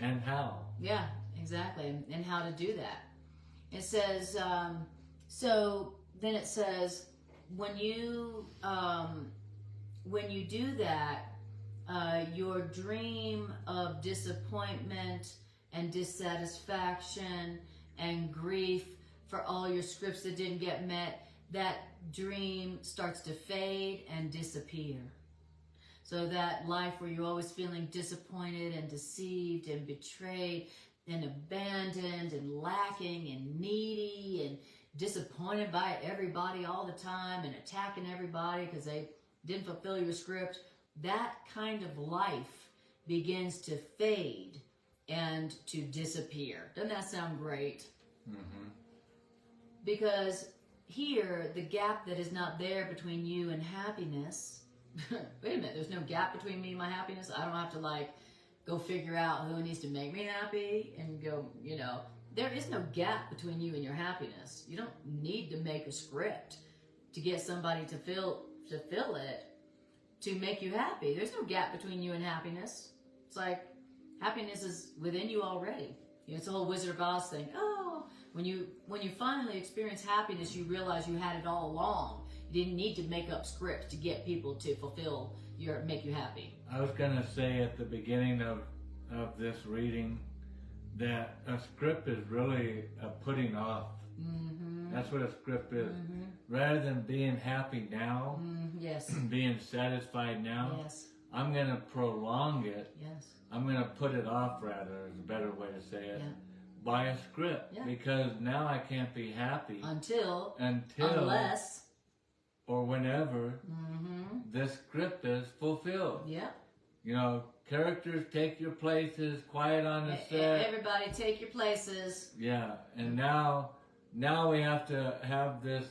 And how. Yeah, exactly. And how to do that. It says, so then it says, when you do that, your dream of disappointment and dissatisfaction and grief for all your scripts that didn't get met, that dream starts to fade and disappear. So that life where you're always feeling disappointed and deceived and betrayed and abandoned and lacking and needy and disappointed by everybody all the time and attacking everybody because they didn't fulfill your script, that kind of life begins to fade and to disappear. Doesn't that sound great? Mm-hmm. Because here, the gap that is not there between you and happiness, wait a minute, there's no gap between me and my happiness? I don't have to like go figure out who needs to make me happy and go, you know, there is no gap between you and your happiness. You don't need to make a script to get somebody to fill it to make you happy. There's no gap between you and happiness. It's like happiness is within you already. You know, it's the whole Wizard of Oz thing. Oh, when you finally experience happiness, you realize you had it all along. You didn't need to make up scripts to get people to make you happy. I was going to say at the beginning of this reading that a script is really a putting off. Mm-hmm. That's what a script is. Mm-hmm. Rather than being happy now, yes, being satisfied now, yes, I'm going to prolong it. yes, I'm going to put it off, rather, is a better way to say it, yeah. by a script. Yeah. Because now I can't be happy unless or whenever mm-hmm. this script is fulfilled. Yeah. You know, characters take your places, quiet on the set. Everybody take your places. Yeah, and now we have to have this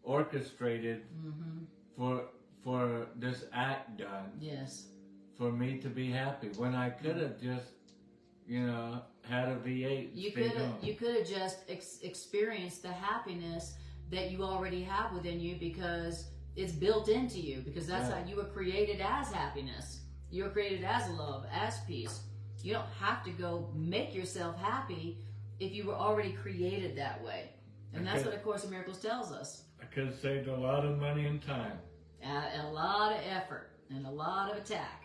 orchestrated Mm-hmm. for this act done. Yes. For me to be happy, when I could have just, you know, had a V8. You could have just experienced the happiness that you already have within you because it's built into you, because that's how you were created, as happiness. You were created as love, as peace. You don't have to go make yourself happy if you were already created that way. And that's what A Course in Miracles tells us. I could have saved a lot of money and time. And a lot of effort and a lot of attack.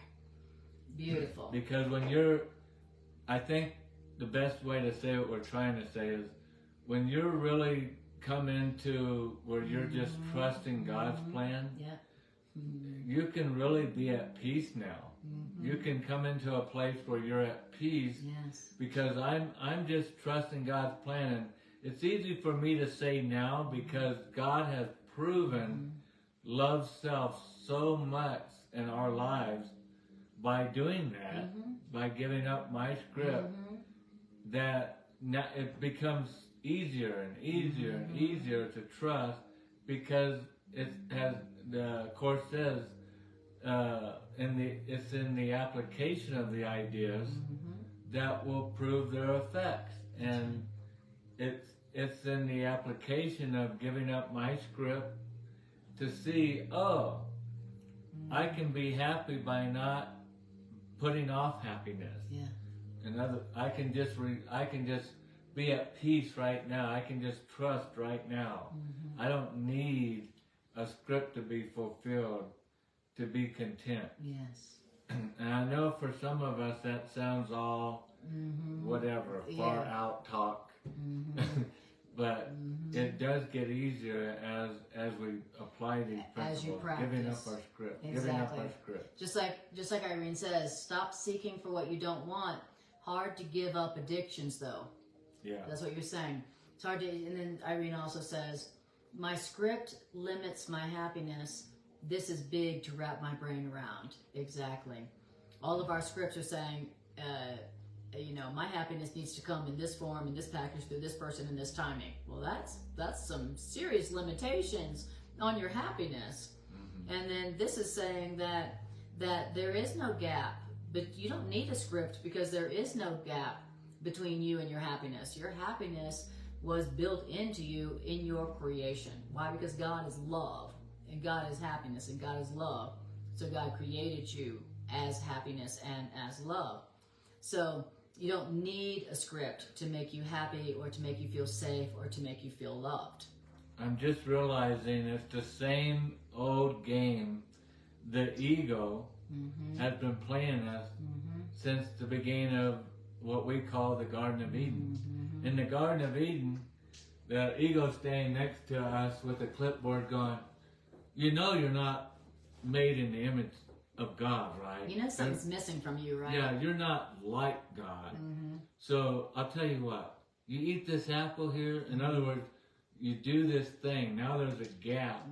Beautiful. Because I think the best way to say what we're trying to say is when you're really come into where you're just trusting God's plan, you can really be at peace now. You can come into a place where you're at peace because I'm just trusting God's plan. And it's easy for me to say now because God has proven love self so much in our lives by doing that, by giving up my script, that now it becomes easier and easier and easier to trust because it has, the Course says, it's in the application of the ideas that will prove their effects. And it's in the application of giving up my script to see, I can be happy by not putting off happiness. Yeah. I can just be at peace right now. I can just trust right now. I don't need a script to be fulfilled to be content. Yes. And I know for some of us that sounds all whatever, far out talk. But it does get easier as we apply these principles. As you practice. Giving up our script. Exactly. Giving up our script. Just like Irene says, stop seeking for what you don't want. Hard to give up addictions, though. Yeah. That's what you're saying. It's hard to, and then Irene also says, my script limits my happiness. This is big to wrap my brain around. Exactly. All of our scripts are saying, my happiness needs to come in this form, in this package, through this person, in this timing. Well, that's some serious limitations on your happiness. And then this is saying that there is no gap, but you don't need a script because there is no gap between you and your happiness. Your happiness was built into you in your creation. Why? Because God is love, and God is happiness, and God is love. So God created you as happiness and as love. So you don't need a script to make you happy or to make you feel safe or to make you feel loved. I'm just realizing it's the same old game the ego has been playing us since the beginning of what we call the Garden of Eden. In the Garden of Eden, the ego staying next to us with a clipboard going, you know you're not made in the image of God, right? You know something's missing from you, right? Yeah, you're not like God. Mm-hmm. So I'll tell you what, you eat this apple here, in other words, you do this thing, now there's a gap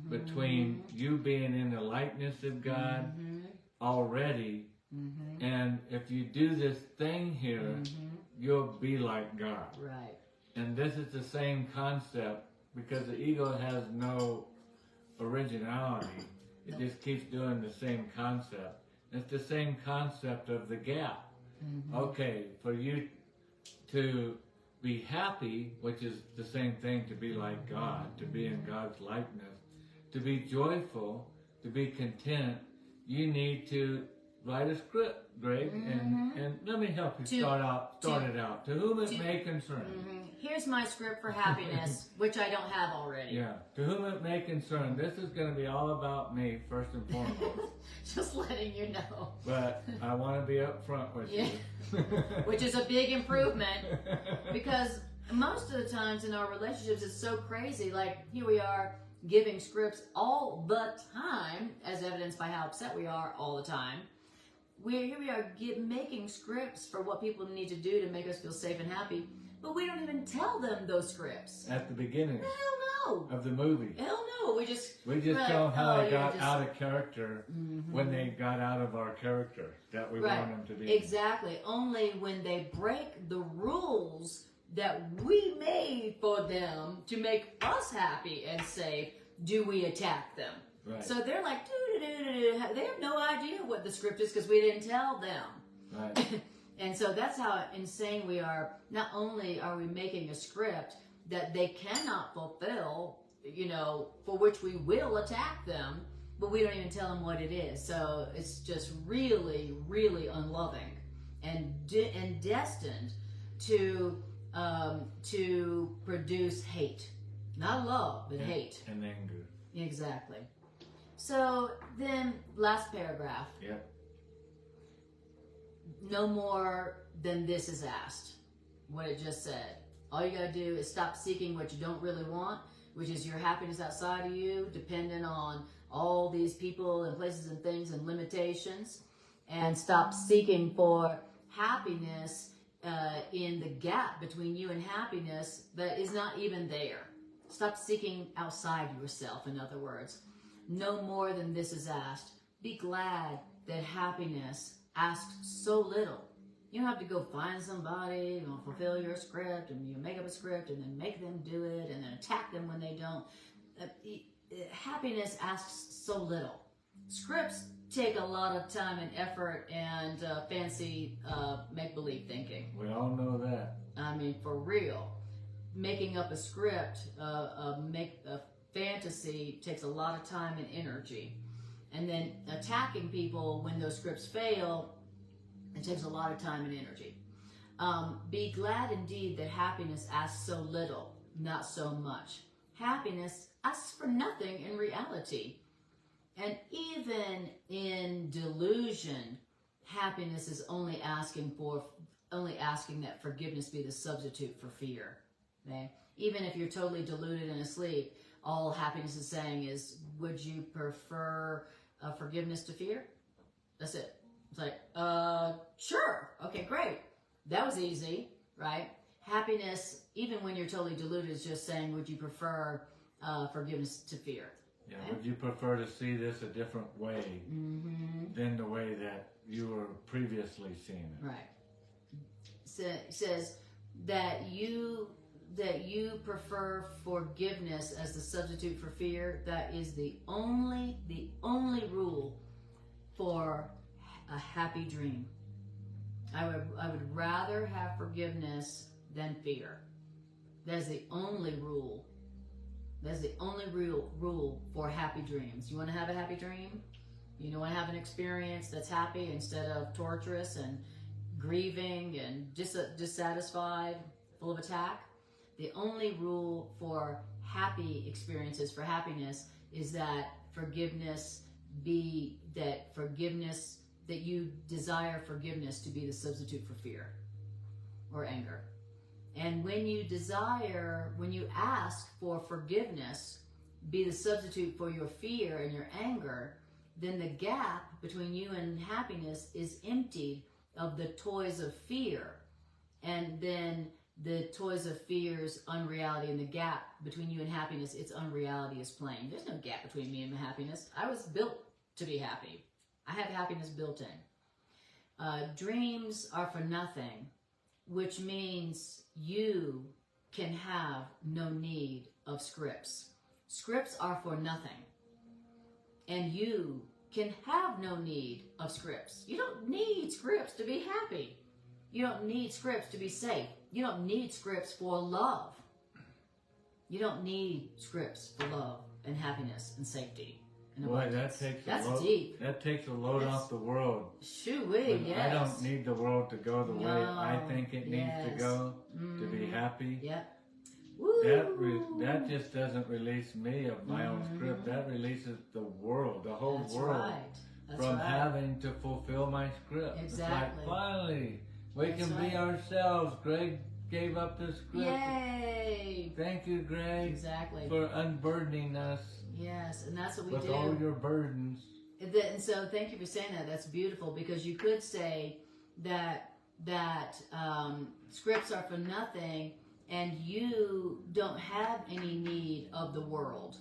between you being in the likeness of God already, and if you do this thing here, you'll be like God. Right. And this is the same concept, because the ego has no originality. It just keeps doing the same concept. It's the same concept of the gap. Okay, for you to be happy, which is the same thing to be like God, to be in God's likeness, to be joyful, to be content, you need to write a script, Greg, and let me help you start it out. To whom it may concern. Here's my script for happiness, which I don't have already. Yeah, to whom it may concern. This is going to be all about me, first and foremost. Just letting you know. But I want to be up front with you. Which is a big improvement, because most of the times in our relationships it's so crazy. Like, here we are giving scripts all the time, as evidenced by how upset we are all the time. Here we are making scripts for what people need to do to make us feel safe and happy, but we don't even tell them those scripts. At the beginning Hell no. of the movie. Hell no. We just tell them how they got out of character when they got out of our character that we want them to be. Exactly. Only when they break the rules that we made for them to make us happy and safe do we attack them. Right. So they're like, they have no idea what the script is because we didn't tell them. Right. And so that's how insane we are. Not only are we making a script that they cannot fulfill, for which we will attack them, but we don't even tell them what it is. So it's just really, really unloving and destined to produce hate. Not love, but hate. And anger. Exactly. So then, last paragraph. Yep. No more than this is asked. What it just said. All you gotta do is stop seeking what you don't really want, which is your happiness outside of you, dependent on all these people and places and things and limitations, and stop seeking for happiness in the gap between you and happiness that is not even there. Stop seeking outside yourself, in other words. No more than this is asked. Be glad that happiness asks so little. You don't have to go find somebody, fulfill your script, and you make up a script, and then make them do it, and then attack them when they don't. Happiness asks so little. Scripts take a lot of time and effort and fancy make-believe thinking. We all know that. I mean, for real. Making up a script, make a fantasy takes a lot of time and energy. And then attacking people when those scripts fail, it takes a lot of time and energy. Be glad indeed that happiness asks so little, not so much. Happiness asks for nothing in reality. And even in delusion, happiness is only asking that forgiveness be the substitute for fear. Okay? Even if you're totally deluded and asleep, all happiness is saying is, would you prefer forgiveness to fear? That's it. It's like, sure. Okay, great. That was easy, right? Happiness, even when you're totally deluded, is just saying, would you prefer forgiveness to fear? Yeah, okay? Would you prefer to see this a different way than the way that you were previously seeing it? Right. So it says that you prefer forgiveness as the substitute for fear. That is the only rule for a happy dream. I would rather have forgiveness than fear. That is the only rule. That is the only rule for happy dreams. You want to have a happy dream? You want to have an experience that's happy instead of torturous and grieving and dissatisfied, full of attack? The only rule for happy experiences, for happiness, is that that you desire forgiveness to be the substitute for fear or anger. And when you ask for forgiveness, be the substitute for your fear and your anger, then the gap between you and happiness is emptied of the toys of fear. And then the toys of fear's unreality, and the gap between you and happiness, its unreality is plain. There's no gap between me and my happiness. I was built to be happy. I have happiness built in. Dreams are for nothing, which means you can have no need of scripts. Scripts are for nothing. And you can have no need of scripts. You don't need scripts to be happy. You don't need scripts to be safe. You don't need scripts for love. You don't need scripts for love and happiness and safety and abundance. That's deep. That takes a load off the world. Shoo-wee, yes. I don't need the world to go the way I think it needs to go to be happy. Yep. That just doesn't release me of my own script. That releases the world, the whole world, from having to fulfill my script. Exactly. It's like, finally, we can be ourselves. Greg gave up his script. Yay! Thank you, Greg. Exactly. For unburdening us. Yes, and that's what we with do. With all your burdens. And so thank you for saying that. That's beautiful, because you could say that scripts are for nothing, and you don't have any need of the world.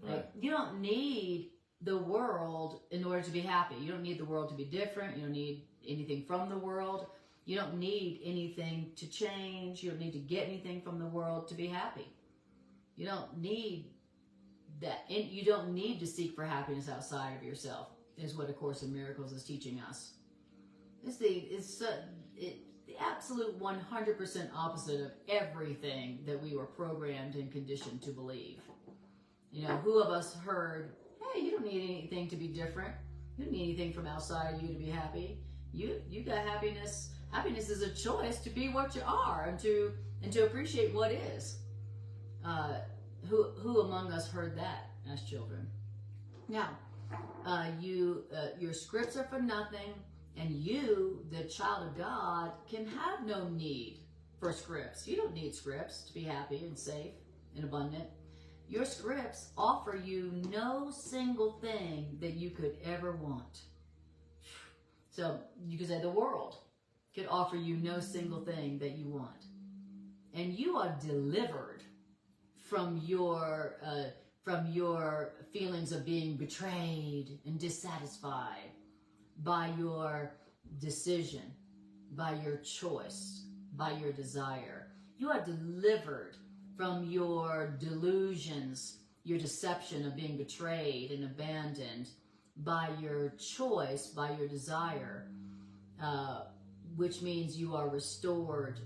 Right. Like, you don't need the world in order to be happy. You don't need the world to be different. You don't need anything from the world. You don't need anything to change. You don't need to get anything from the world to be happy. You don't need that. You don't need to seek for happiness outside of yourself, is what A Course in Miracles is teaching us. It's the absolute 100% opposite of everything that we were programmed and conditioned to believe. You know, who of us heard, hey, you don't need anything to be different. You don't need anything from outside of you to be happy. You got happiness. Happiness is a choice to be what you are and to appreciate what is. Who among us heard that as children? Now, your scripts are for nothing, and you, the child of God, can have no need for scripts. You don't need scripts to be happy and safe and abundant. Your scripts offer you no single thing that you could ever want. So you could say the world could offer you no single thing that you want. And you are delivered from your feelings of being betrayed and dissatisfied by your decision, by your choice, by your desire. You are delivered from your delusions, your deception of being betrayed and abandoned by your choice, by your desire, which means you are restored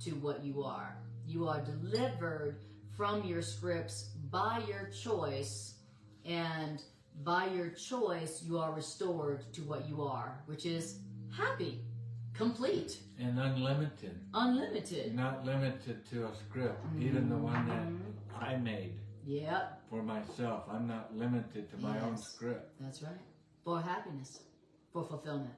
to what you are. You are delivered from your scripts by your choice, and by your choice you are restored to what you are, which is happy, complete, and unlimited. Unlimited. Not limited to a script, even the one that I made. Yep. For myself. I'm not limited to my own script. That's right. For happiness, for fulfillment.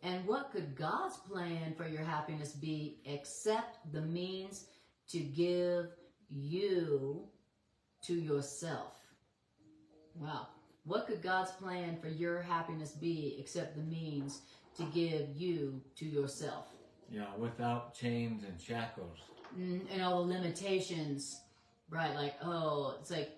And what could God's plan for your happiness be except the means to give you to yourself? Wow. What could God's plan for your happiness be except the means to give you to yourself? Yeah, without chains and shackles. And all the limitations, right? Like, it's like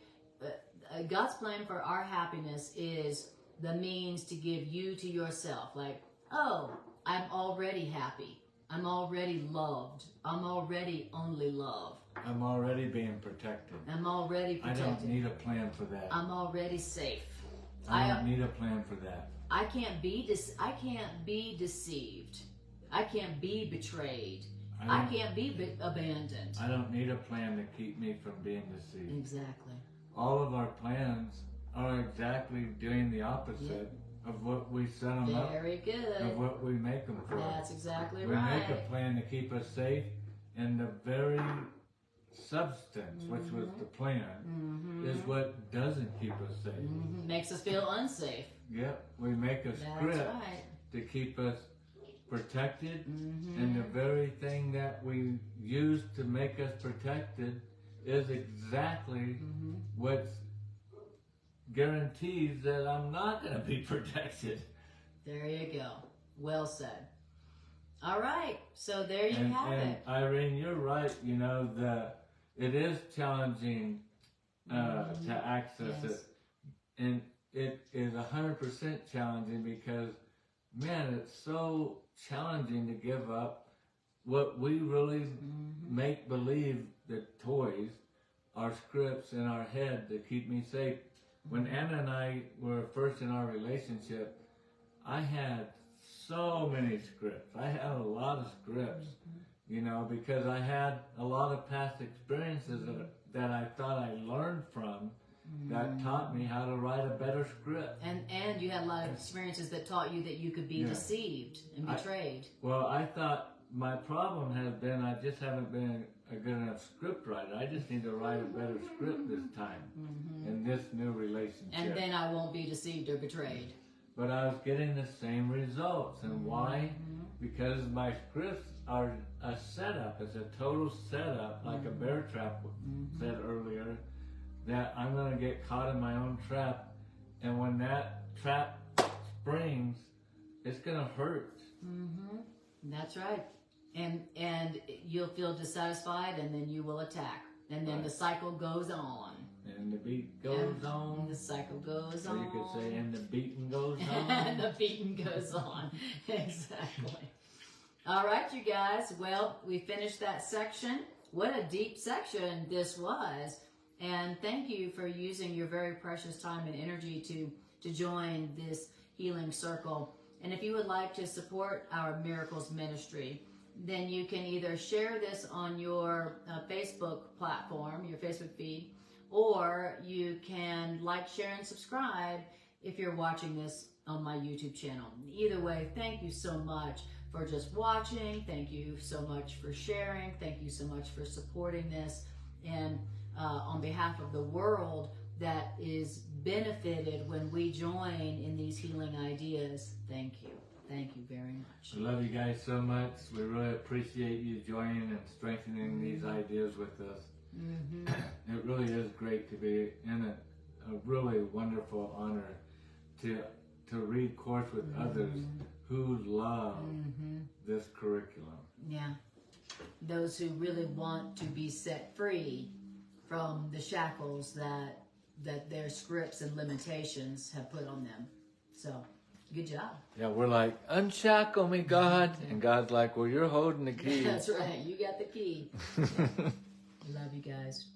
God's plan for our happiness is the means to give you to yourself. Like, I'm already happy. I'm already loved. I'm already only love. I'm already being protected. I'm already protected. I don't need a plan for that. I'm already safe. I don't need a plan for that. I can't be deceived. I can't be betrayed. I can't be abandoned. I don't need a plan to keep me from being deceived. Exactly. All of our plans are exactly doing the opposite of what we set them up. Very good. Of what we make them for. That's exactly we right. We make a plan to keep us safe, and the very substance, which was the plan, is what doesn't keep us safe. Makes us feel unsafe. Yep, we make a script to keep us protected, and the very thing that we use to make us protected is exactly what guarantees that I'm not going to be protected. There you go. Well said. All right, so there you have it. Irene, you're right. You know, it is challenging to access it, and it is 100% challenging because, man, it's so challenging to give up what we really make believe that toys are scripts in our head to keep me safe. When Anna and I were first in our relationship, I had so many scripts. I had a lot of scripts, you know, because I had a lot of past experiences that I thought I learned from that taught me how to write a better script. And you had a lot of experiences that taught you that you could be deceived and betrayed. I thought my problem has been I just haven't been a good enough script writer. I just need to write a better script this time in this new relationship. And then I won't be deceived or betrayed. But I was getting the same results. And why? Because my scripts are a setup. It's a total setup, like a bear trap said earlier, that I'm going to get caught in my own trap. And when that trap springs, it's going to hurt. That's right. And you'll feel dissatisfied, and then you will attack. And then the cycle goes on. And the beat goes on. The cycle goes on. Or you could say, and the beating goes on. And the beating goes on. Exactly. All right, you guys. Well, we finished that section. What a deep section this was. And thank you for using your very precious time and energy to join this healing circle. And if you would like to support our Miracles Ministry, then you can either share this on your Facebook platform, your Facebook feed, or you can like, share, and subscribe if you're watching this on my YouTube channel. Either way, thank you so much for just watching. Thank you so much for sharing. Thank you so much for supporting this. And on behalf of the world that is benefited when we join in these healing ideas, thank you. Thank you very much. I love you guys so much. We really appreciate you joining and strengthening these ideas with us. It really is great to be in a really wonderful honor to read course with others who love this curriculum. Yeah. Those who really want to be set free from the shackles that their scripts and limitations have put on them. So, good job. Yeah, we're like, unshackle me, God. And God's like, well, you're holding the key. That's right. You got the key. Love you guys.